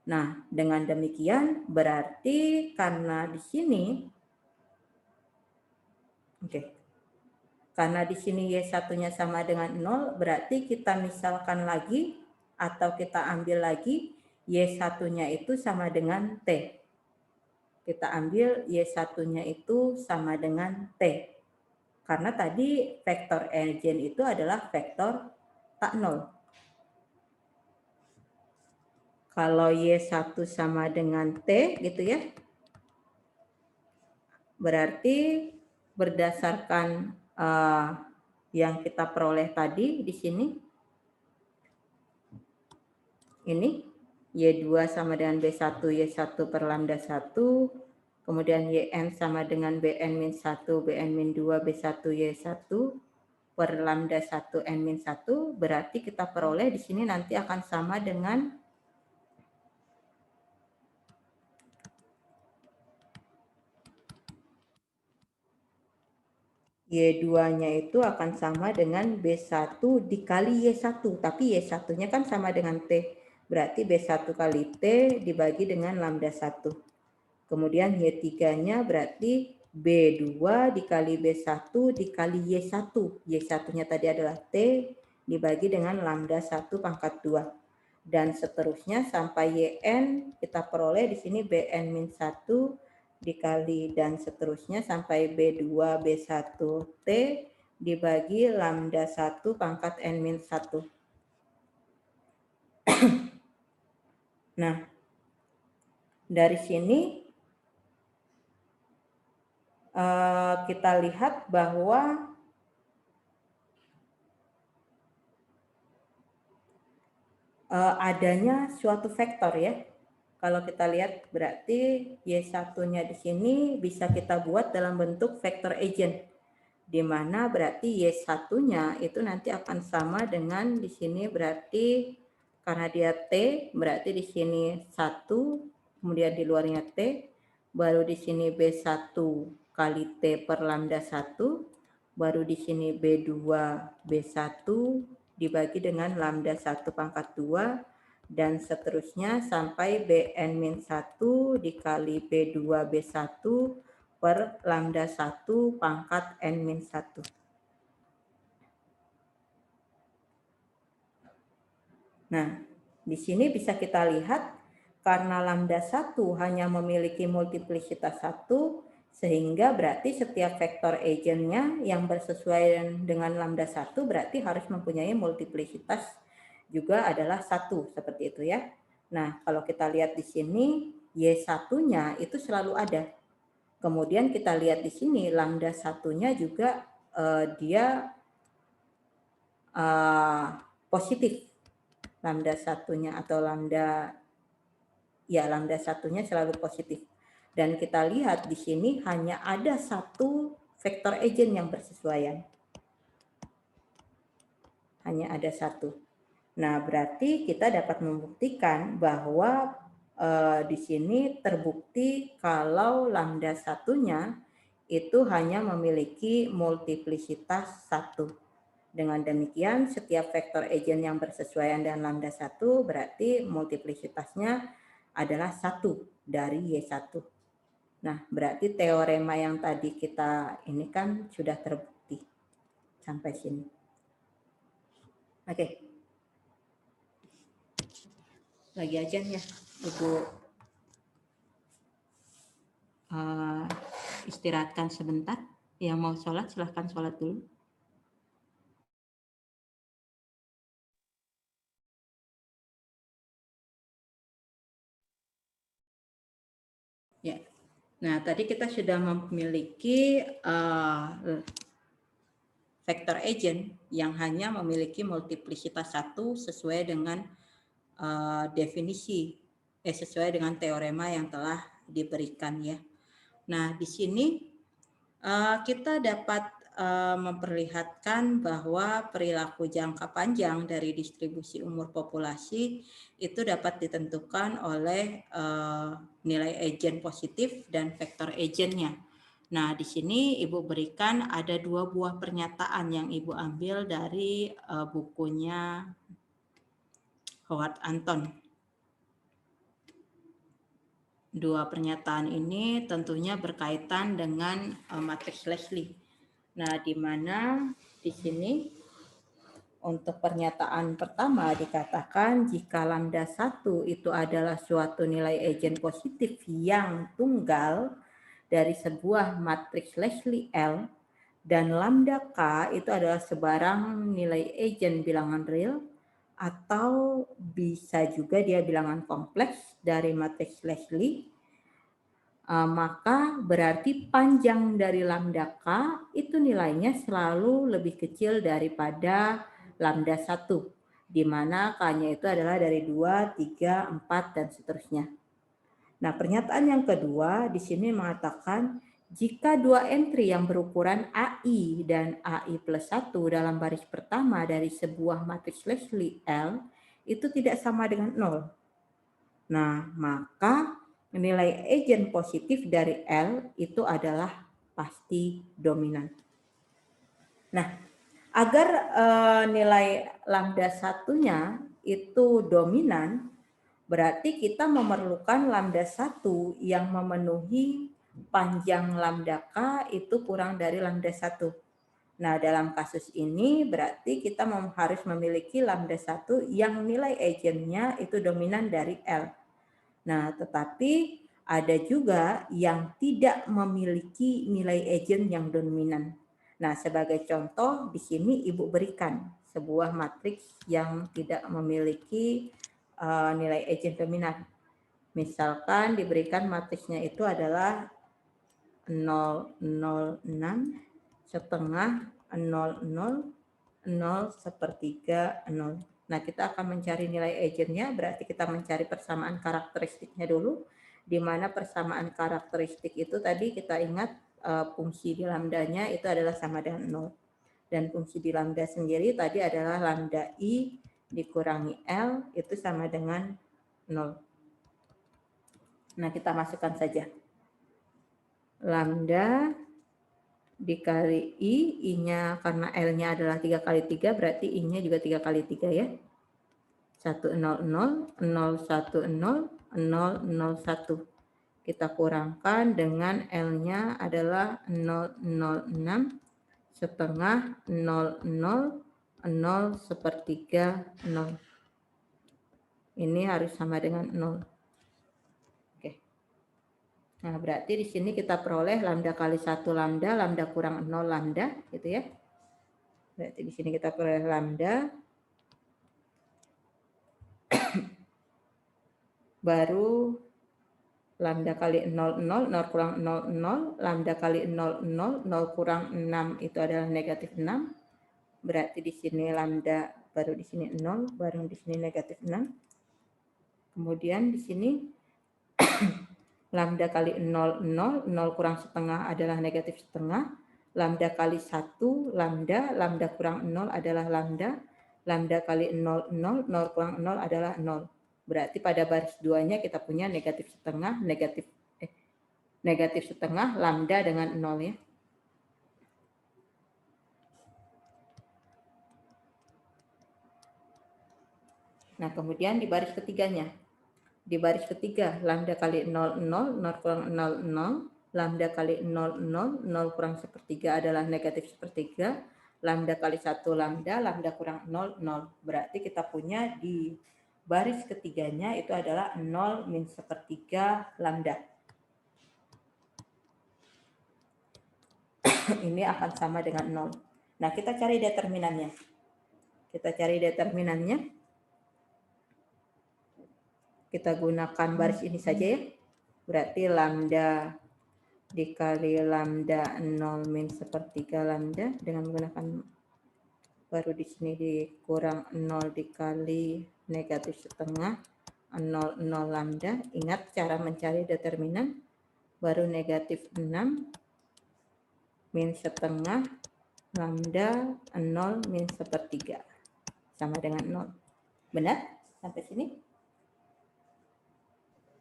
Nah, dengan demikian berarti karena di sini karena di sini Y1-nya sama dengan 0, berarti kita misalkan lagi atau kita ambil lagi Y1-nya itu sama dengan T. Kita ambil Y1-nya itu sama dengan T. Karena tadi vektor agent itu adalah vektor tak nol. Kalau Y1 sama dengan T gitu ya, berarti berdasarkan yang kita peroleh tadi di sini, ini Y2 sama dengan B1, Y1 per lambda 1, kemudian YN sama dengan BN-1, BN-2, B1, Y1 per lambda 1, N-1, berarti kita peroleh di sini nanti akan sama dengan Y2-nya itu akan sama dengan B1 dikali Y1, tapi Y1-nya kan sama dengan T. Berarti B1 kali T dibagi dengan lambda 1. Kemudian Y3-nya berarti B2 dikali B1 dikali Y1. Y1-nya tadi adalah T dibagi dengan lambda 1 pangkat 2. dan seterusnya sampai YN kita peroleh di sini BN-1 dikali dan seterusnya sampai B2 B1 T dibagi lambda 1 pangkat N-1. Nah, dari sini kita lihat bahwa adanya suatu vektor ya. Kalau kita lihat berarti Y1-nya di sini bisa kita buat dalam bentuk vektor agent, di mana berarti Y1-nya itu nanti akan sama dengan di sini berarti karena dia T, berarti di sini 1, kemudian di luarnya T, baru di sini B1 kali T per lambda 1, baru di sini B2 B1 dibagi dengan lambda 1 pangkat 2, dan seterusnya sampai Bn-1 dikali B2 B1 per lambda 1 pangkat N-1. Nah, di sini bisa kita lihat karena lambda 1 hanya memiliki multiplisitas 1, sehingga berarti setiap vektor agennya yang bersesuaian dengan lambda 1 berarti harus mempunyai multiplisitas juga adalah 1, seperti itu ya. Nah, kalau kita lihat di sini, Y1-nya itu selalu ada. Kemudian kita lihat di sini, lambda 1-nya juga dia positif. Lambda 1-nya atau lambda 1-nya selalu positif. Dan kita lihat di sini hanya ada satu vektor agent yang bersesuaian. Hanya ada satu. Nah, berarti kita dapat membuktikan bahwa di sini terbukti kalau lambda 1-nya itu hanya memiliki multiplisitas 1. Dengan demikian, setiap vektor agent yang bersesuaian dengan lambda 1 berarti multiplisitasnya adalah 1 dari Y1. Nah, berarti teorema yang tadi kita ini kan sudah terbukti sampai sini. Oke. Lagi aja ya, Ibu istirahatkan sebentar. Yang mau sholat silahkan sholat dulu. Ya. Nah, tadi kita sudah memiliki vektor agent yang hanya memiliki multiplisitas 1 sesuai dengan definisi sesuai dengan teorema yang telah diberikan ya. Nah, di sini kita dapat memperlihatkan bahwa perilaku jangka panjang dari distribusi umur populasi itu dapat ditentukan oleh nilai agent positif dan vektor agentnya. Nah, di sini Ibu berikan ada 2 buah pernyataan yang Ibu ambil dari bukunya Howard Anton. 2 pernyataan ini tentunya berkaitan dengan matriks Leslie. Nah, di mana di sini untuk pernyataan pertama dikatakan jika lambda 1 itu adalah suatu nilai agent positif yang tunggal dari sebuah matriks Leslie L, dan lambda K itu adalah sebarang nilai agent bilangan real atau bisa juga dia bilangan kompleks dari matriks Leslie, maka berarti panjang dari lambda K itu nilainya selalu lebih kecil daripada lambda 1, di mana K-nya itu adalah dari 2, 3, 4, dan seterusnya. Nah, pernyataan yang kedua di sini mengatakan jika 2 entry yang berukuran AI dan AI plus 1 dalam baris pertama dari sebuah matriks Leslie L itu tidak sama dengan 0. Nah, maka nilai agent positif dari L itu adalah pasti dominan. Nah, agar nilai lambda 1-nya itu dominan, berarti kita memerlukan lambda 1 yang memenuhi panjang lambda K itu kurang dari lambda 1. Nah, dalam kasus ini berarti kita harus memiliki lambda 1 yang nilai eigennya itu dominan dari L. Nah, tetapi ada juga yang tidak memiliki nilai eigen yang dominan. Nah, sebagai contoh di sini Ibu berikan sebuah matriks yang tidak memiliki nilai eigen dominan. Misalkan diberikan matriksnya itu adalah 006 setengah 00 1/3 0. Nah, kita akan mencari nilai eigennya, berarti kita mencari persamaan karakteristiknya dulu, di mana persamaan karakteristik itu tadi kita ingat fungsi di lambdanya itu adalah sama dengan 0. Dan fungsi di lambda sendiri tadi adalah lambda I dikurangi L itu sama dengan 0. Nah, kita masukkan saja. Lambda dikali I, I-nya karena L-nya adalah 3 kali 3, berarti I-nya juga 3 kali 3 ya. 100, 010, 001. Kita kurangkan dengan L-nya adalah 006 setengah 00 1/3 0. Ini harus sama dengan 0. Oke. Nah, berarti di sini kita peroleh lambda kali 1 lambda, lambda kurang 0 lambda, gitu ya. Berarti di sini kita peroleh lambda. Baru lambda kali 00, 0 kurang 00, lambda kali 00, 0 kurang 6 itu adalah negatif 6. Berarti di sini lambda, baru di sini 0, baru di sini negatif 6. Kemudian di sini lambda kali 00, 0 kurang setengah adalah negatif setengah. Lambda kali 1, lambda, lambda kurang 0 adalah lambda. Lambda kali 00, 0 kurang 0 adalah 0. Berarti pada baris 2-nya kita punya negatif setengah, negatif setengah, lambda dengan 0 ya. Nah, kemudian di baris ketiganya. Di baris ketiga, lambda kali 00, 0 kurang 00, lambda kali 00, 0 kurang 1/3 adalah negatif 1/3, lambda kali 1 lambda, lambda kurang 0, 0. Berarti kita punya di baris ketiganya itu adalah 0 min 1/3 lambda. Ini akan sama dengan 0. Nah, kita cari determinannya. Kita cari determinannya. Kita gunakan baris ini saja ya. Berarti lambda dikali lambda 0 min 1/3 lambda dengan menggunakan baru di sini dikurang 0 dikali negatif setengah 0 lambda. Ingat cara mencari determinan, baru negatif 6 min setengah lambda 0 min 1/3 sama dengan 0. Benar sampai sini?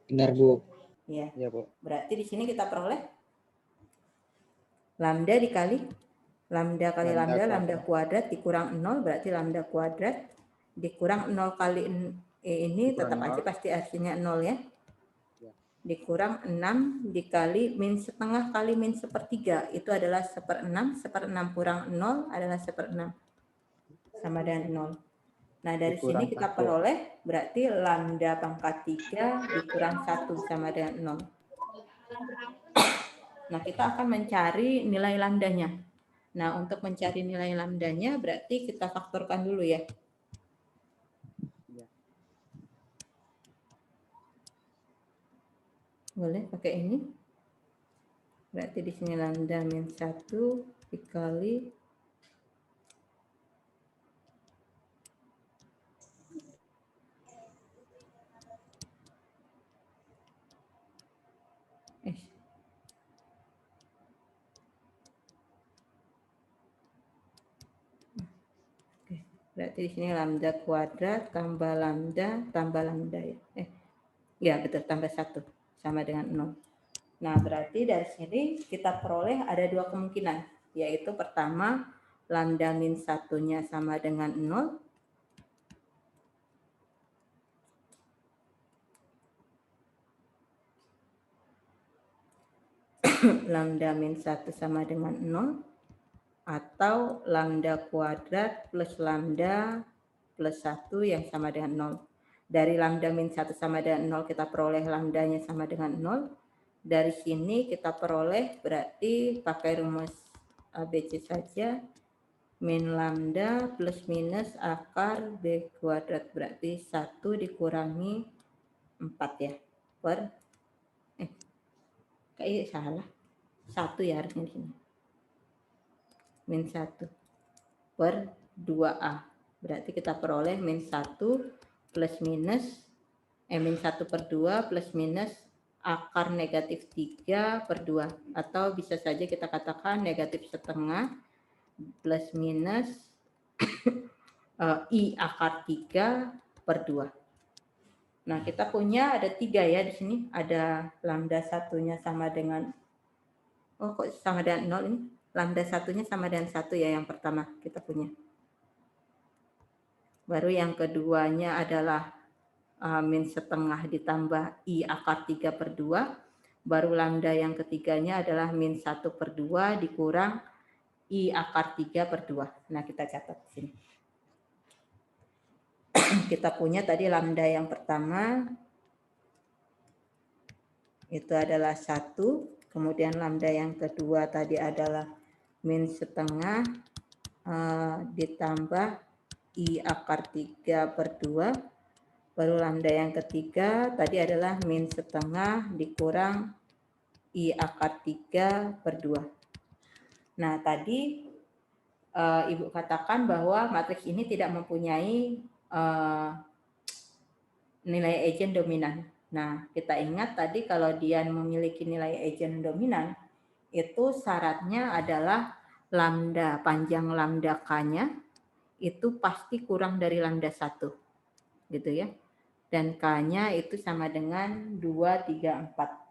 Benar, Bu. Ya. Ya, Bu. Berarti di sini kita peroleh lambda dikali lambda kali lambda, lambda kuadrat dikurang 0, berarti lambda kuadrat dikurang 0 kali ini tetap aja pasti artinya 0 ya. Dikurang 6 dikali min setengah kali min 1/3 itu adalah 1/6, 1/6 kurang 0 adalah 1/6 sama dengan 0. Nah, dari sini kita peroleh berarti lambda pangkat 3 dikurang 1 sama dengan 0. Nah, kita akan mencari nilai lambdanya. Nah, untuk mencari nilai lambdanya berarti kita faktorkan dulu ya. Boleh pakai ini. Berarti di sini lambda min 1 dikali berarti di sini lambda kuadrat tambah lambda ya. Ya betul, tambah 1 sama dengan 0. Nah, berarti dari sini kita peroleh ada dua kemungkinan, yaitu pertama lambda min 1-nya sama dengan 0. Lambda min 1 sama dengan 0. atau lambda kuadrat plus lambda plus 1 yang sama dengan 0. Dari lambda min 1 sama dengan 0 kita peroleh lambdanya sama dengan 0. Dari sini kita peroleh berarti pakai rumus ABC saja. Min lambda plus minus akar B kuadrat berarti 1 dikurangi 4 ya. Per kayaknya salah. 1 ya harusnya di sini. Min 1 per 2A. Berarti kita peroleh min 1 plus minus min 1 per 2 plus minus akar negatif 3 per 2. Atau bisa saja kita katakan negatif setengah plus minus I akar 3 per 2. Nah, kita punya ada 3 ya di sini. Ada lambda satunya sama dengan, kok sama dengan 0 ini? Lambda satunya sama dengan 1 ya yang pertama kita punya. Baru yang keduanya adalah min setengah ditambah I akar 3 per 2. Baru lambda yang ketiganya adalah min 1 per 2 dikurang I akar 3 per 2. Nah, kita catat di sini. Kita punya tadi lambda yang pertama itu adalah 1. Kemudian lambda yang kedua tadi adalah min setengah ditambah I akar 3 per 2. Baru lambda yang ketiga tadi adalah min setengah dikurang I akar 3 per 2. Nah, tadi Ibu katakan bahwa matriks ini tidak mempunyai nilai eigen dominan. Nah, kita ingat tadi kalau dia memiliki nilai eigen dominan, itu syaratnya adalah lambda, panjang lambda K-nya itu pasti kurang dari lambda 1. Gitu ya. Dan K-nya itu sama dengan 2, 3, 4.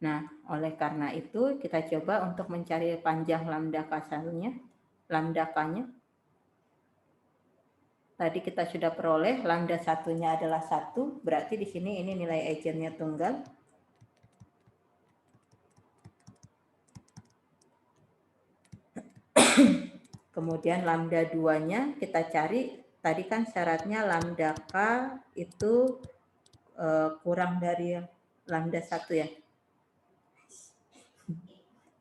Nah, oleh karena itu kita coba untuk mencari panjang lambda K-nya, lambda K-nya. Tadi kita sudah peroleh lambda satunya adalah 1, berarti di sini ini nilai eigennya tunggal. Kemudian lambda 2-nya kita cari, tadi kan syaratnya lambda K itu kurang dari lambda 1 ya.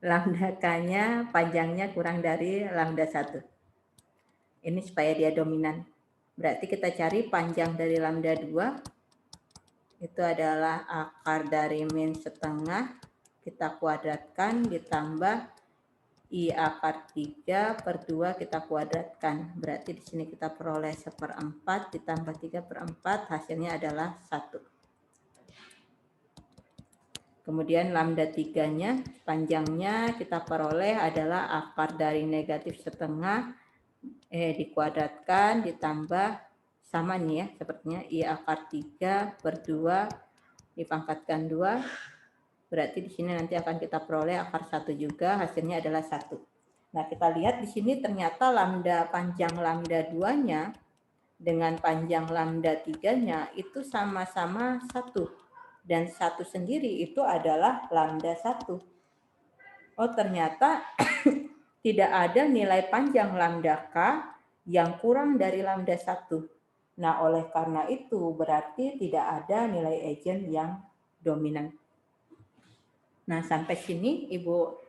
Lambda K-nya panjangnya kurang dari lambda 1. Ini supaya dia dominan. Berarti kita cari panjang dari lambda 2. Itu adalah akar dari min setengah. Kita kuadratkan ditambah I akar 3 per 2 kita kuadratkan. Berarti di sini kita peroleh 1/4 ditambah 3/4 hasilnya adalah 1. Kemudian lambda 3-nya panjangnya kita peroleh adalah akar dari negatif setengah dikuadratkan ditambah sama nih ya sepertinya I akar 3 per 2 dipangkatkan 2. Berarti di sini nanti akan kita peroleh akar 1 juga, hasilnya adalah 1. Nah, kita lihat di sini ternyata lambda panjang lambda 2-nya dengan panjang lambda 3-nya itu sama-sama 1. Dan 1 sendiri itu adalah lambda 1. Oh, ternyata tidak ada nilai panjang lambda K yang kurang dari lambda 1. Nah, oleh karena itu berarti tidak ada nilai eigen yang dominan. Nah, sampai sini Ibu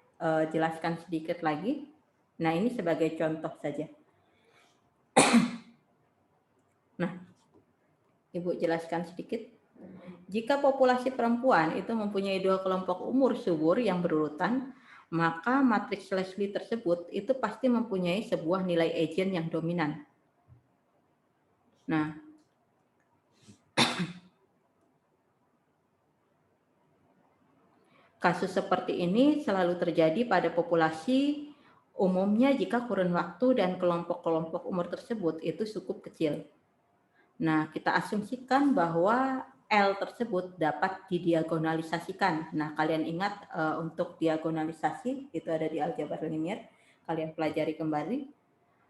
jelaskan sedikit lagi. Nah, ini sebagai contoh saja. Nah, Ibu jelaskan sedikit. Jika populasi perempuan itu mempunyai 2 kelompok umur subur yang berurutan, maka matriks Leslie tersebut itu pasti mempunyai sebuah nilai eigen yang dominan. Nah, kasus seperti ini selalu terjadi pada populasi umumnya jika kurun waktu dan kelompok-kelompok umur tersebut itu cukup kecil. Nah, kita asumsikan bahwa L tersebut dapat didiagonalisasikan. Nah, kalian ingat untuk diagonalisasi itu ada di aljabar linier, kalian pelajari kembali.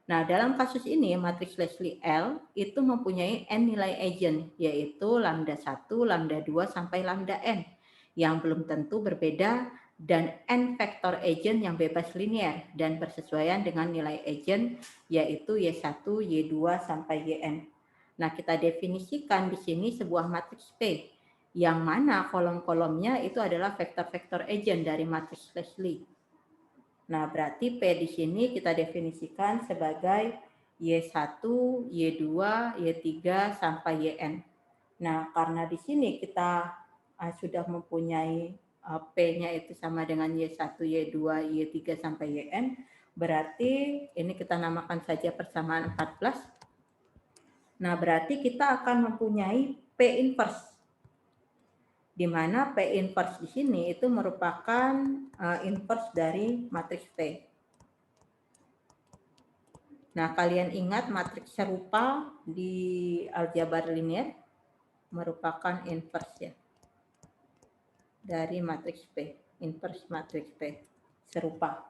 Nah, dalam kasus ini matriks Leslie L itu mempunyai n nilai eigen, yaitu lambda 1, lambda 2 sampai lambda n yang belum tentu berbeda dan n vektor agent yang bebas linear dan bersesuaian dengan nilai agent yaitu Y1, Y2 sampai Yn. Nah, kita definisikan di sini sebuah matriks P yang mana kolom-kolomnya itu adalah vektor-vektor agent dari matriks Leslie. Nah, berarti P di sini kita definisikan sebagai Y1, Y2, Y3 sampai Yn. Nah, karena di sini kita sudah mempunyai P-nya itu sama dengan Y1, Y2, Y3 sampai Yn, berarti ini kita namakan saja persamaan 14. Nah, berarti kita akan mempunyai P inverse, di mana P inverse di sini itu merupakan inverse dari matriks P. Nah, kalian ingat matriks serupa di aljabar linear merupakan inverse ya dari matriks P, inverse matriks P, serupa.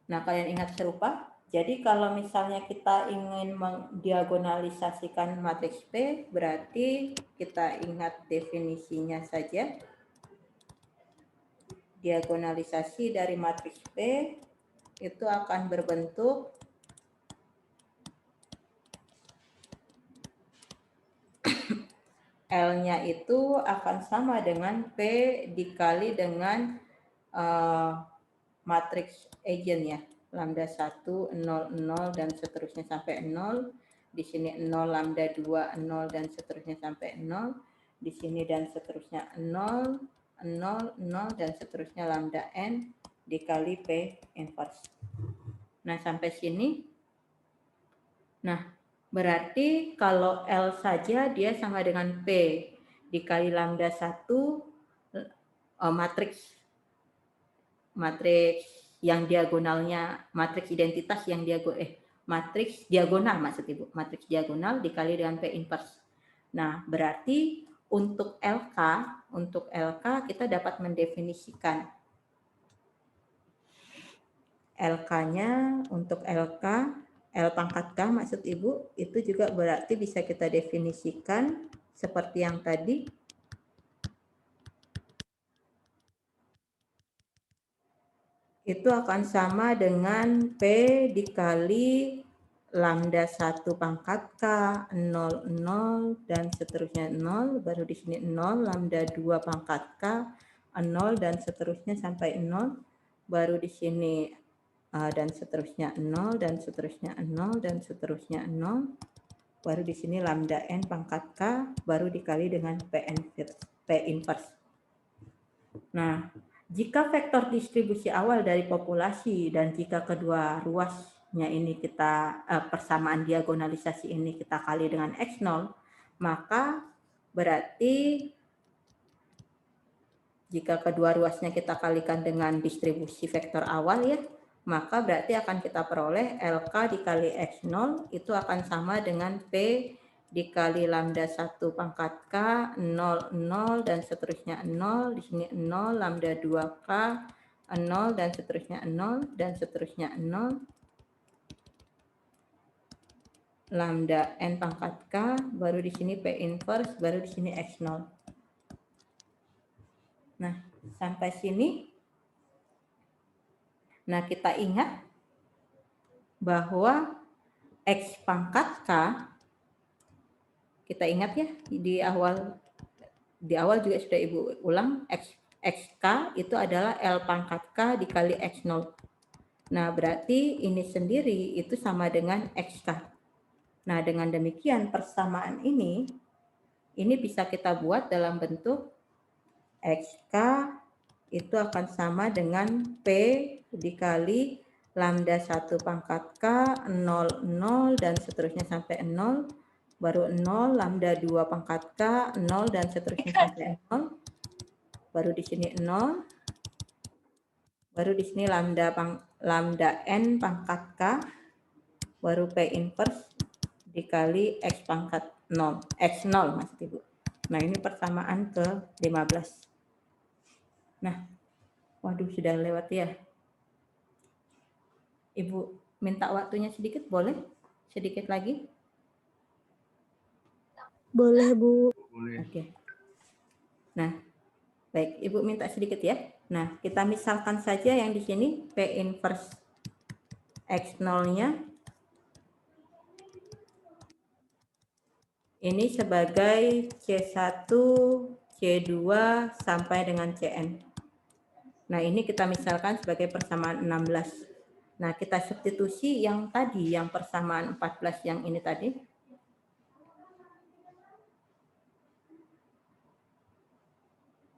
Nah, kalian ingat serupa? Jadi kalau misalnya kita ingin mendiagonalisasikan matriks P, berarti kita ingat definisinya saja. Diagonalisasi dari matriks P itu akan berbentuk L-nya itu akan sama dengan P dikali dengan matriks agent ya. Lambda 1, 0, 0, dan seterusnya sampai 0. Di sini 0, lambda 2, 0, dan seterusnya sampai 0. Di sini dan seterusnya 0, 0, 0, dan seterusnya lambda n dikali P inverse. Nah, sampai sini. Nah, berarti kalau L saja dia sama dengan P dikali lambda 1 matriks yang diagonalnya, matriks identitas yang matriks diagonal maksud Ibu, matriks diagonal dikali dengan P inverse. Nah, berarti untuk LK kita dapat mendefinisikan LK-nya untuk LK, L pangkat K maksud Ibu, itu juga berarti bisa kita definisikan seperti yang tadi. Itu akan sama dengan P dikali lambda 1 pangkat K, 0, 0, dan seterusnya 0, baru di sini 0, lambda 2 pangkat K, 0, dan seterusnya sampai 0, baru di sini dan seterusnya 0, dan seterusnya 0, dan seterusnya 0, baru di sini lambda n pangkat K, baru dikali dengan P inverse. Nah, jika vektor distribusi awal dari populasi dan jika kedua ruasnya ini kita persamaan diagonalisasi ini kita kali dengan X0, maka berarti jika kedua ruasnya kita kalikan dengan distribusi vektor awal ya, maka berarti akan kita peroleh LK dikali X0 itu akan sama dengan P dikali lambda 1 pangkat K, 0, 0, dan seterusnya 0, di sini 0, lambda 2K, 0, dan seterusnya 0, dan seterusnya 0, lambda N pangkat K, baru di sini P inverse, baru di sini X0. Nah, sampai sini. Nah, kita ingat bahwa X pangkat K, kita ingat ya, di awal juga sudah Ibu ulang, XK itu adalah L pangkat K dikali X0. Nah, berarti ini sendiri itu sama dengan XK. Nah, dengan demikian persamaan ini bisa kita buat dalam bentuk XK itu akan sama dengan P dikali lambda 1 pangkat K, 0, 0, dan seterusnya sampai 0, baru 0, lambda 2 pangkat K, 0, dan seterusnya sampai 0, baru di sini 0, baru di sini lambda N pangkat K, baru P inverse dikali X pangkat 0, X0 Mas Ibu. Nah, ini persamaan ke-15. Nah, waduh sudah lewat ya. Ibu minta waktunya sedikit, boleh? Sedikit lagi? Boleh, Bu. Oke. Nah, Baik, Ibu minta sedikit ya. Nah, kita misalkan saja yang di sini P inverse X0-nya ini sebagai C1, C2 sampai dengan Cn. Nah, ini kita misalkan sebagai persamaan 16. Nah, kita substitusi yang tadi, yang persamaan 14 yang ini tadi.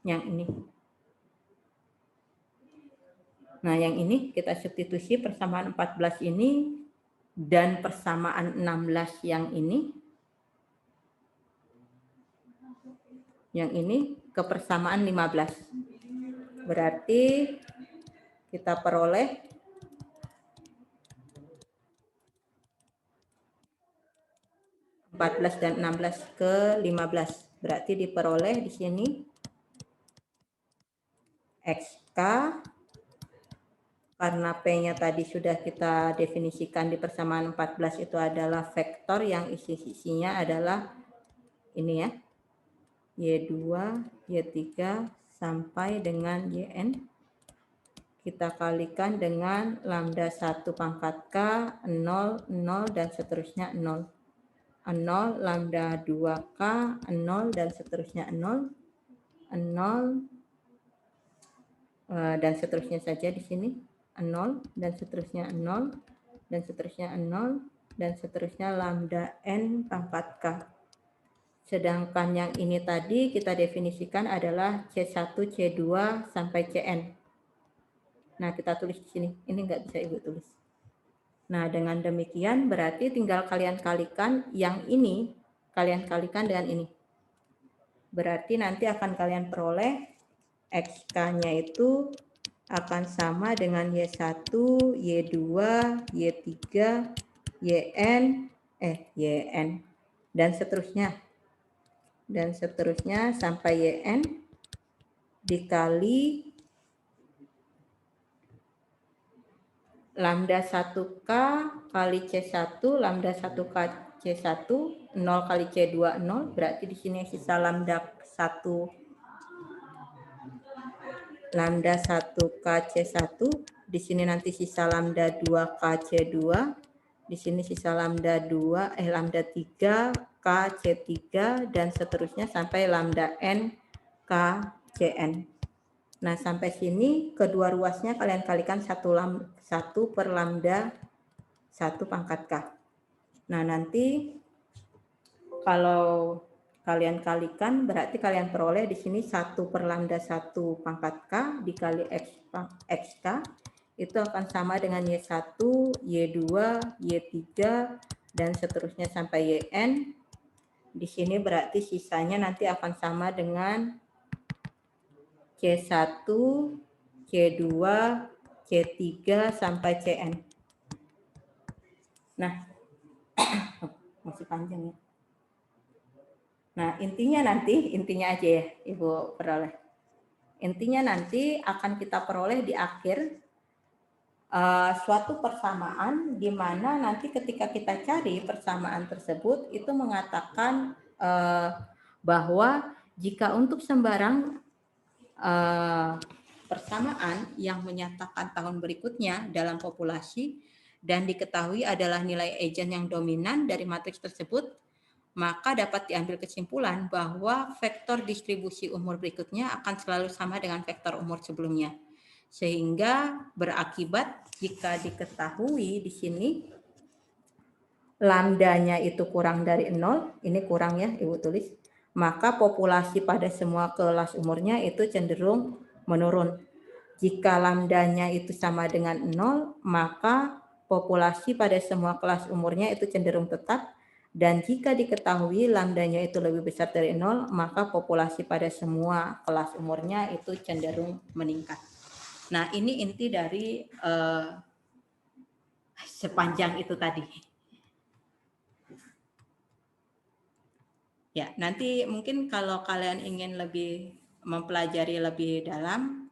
Yang ini. Nah, yang ini kita substitusi persamaan 14 ini dan persamaan 16 yang ini. Yang ini ke persamaan 15. Berarti kita peroleh 14 dan 16 ke 15. Berarti diperoleh di sini XK karena P-nya tadi sudah kita definisikan di persamaan 14 itu adalah vektor yang isi-isinya adalah ini ya. Y2, Y3 sampai dengan Yn. Kita kalikan dengan lambda 1 pangkat K, 0, 0, dan seterusnya 0. 0, lambda 2K, 0, dan seterusnya 0. 0, dan seterusnya saja di sini. 0, dan seterusnya 0, dan seterusnya 0, dan seterusnya lambda N pangkat K. Sedangkan yang ini tadi kita definisikan adalah C1, C2, sampai Cn. Nah, kita tulis di sini. Ini nggak bisa Ibu tulis. Nah, dengan demikian berarti tinggal kalian kalikan yang ini, kalian kalikan dengan ini. Berarti nanti akan kalian peroleh XK-nya itu akan sama dengan Y1, Y2, Y3, YN, dan seterusnya. Dan seterusnya sampai YN dikali lambda 1K kali C1, lambda 1K C1, 0 kali C2, 0. Berarti di sini sisa lambda 1, lambda 1K C1. Di sini nanti sisa lambda 2K C2. Di sini sisa lambda 2, lambda 3K C3, dan seterusnya sampai lambda N K Cn. Nah, sampai sini kedua ruasnya kalian kalikan 1 per lambda 1 pangkat K. Nah, nanti kalau kalian kalikan berarti kalian peroleh di sini 1 per lambda 1 pangkat K dikali XK itu akan sama dengan Y1, Y2, Y3, dan seterusnya sampai Yn. Di sini berarti sisanya nanti akan sama dengan C1, C2, C3, sampai Cn. Nah, masih panjang ya. Nah, intinya aja ya Ibu peroleh. Intinya nanti akan kita peroleh di akhir suatu persamaan di mana nanti ketika kita cari persamaan tersebut itu mengatakan bahwa jika untuk sembarang persamaan yang menyatakan tahun berikutnya dalam populasi dan diketahui adalah nilai Eigen yang dominan dari matriks tersebut, maka dapat diambil kesimpulan bahwa vektor distribusi umur berikutnya akan selalu sama dengan vektor umur sebelumnya. Sehingga berakibat jika diketahui di sini lambdanya itu kurang dari 0, ini kurang ya Ibu tulis, maka populasi pada semua kelas umurnya itu cenderung menurun. Jika lambdanya itu sama dengan 0, maka populasi pada semua kelas umurnya itu cenderung tetap. Dan jika diketahui lambdanya itu lebih besar dari 0, maka populasi pada semua kelas umurnya itu cenderung meningkat. Nah, ini inti dari sepanjang itu tadi. Ya, nanti mungkin kalau kalian ingin lebih mempelajari lebih dalam,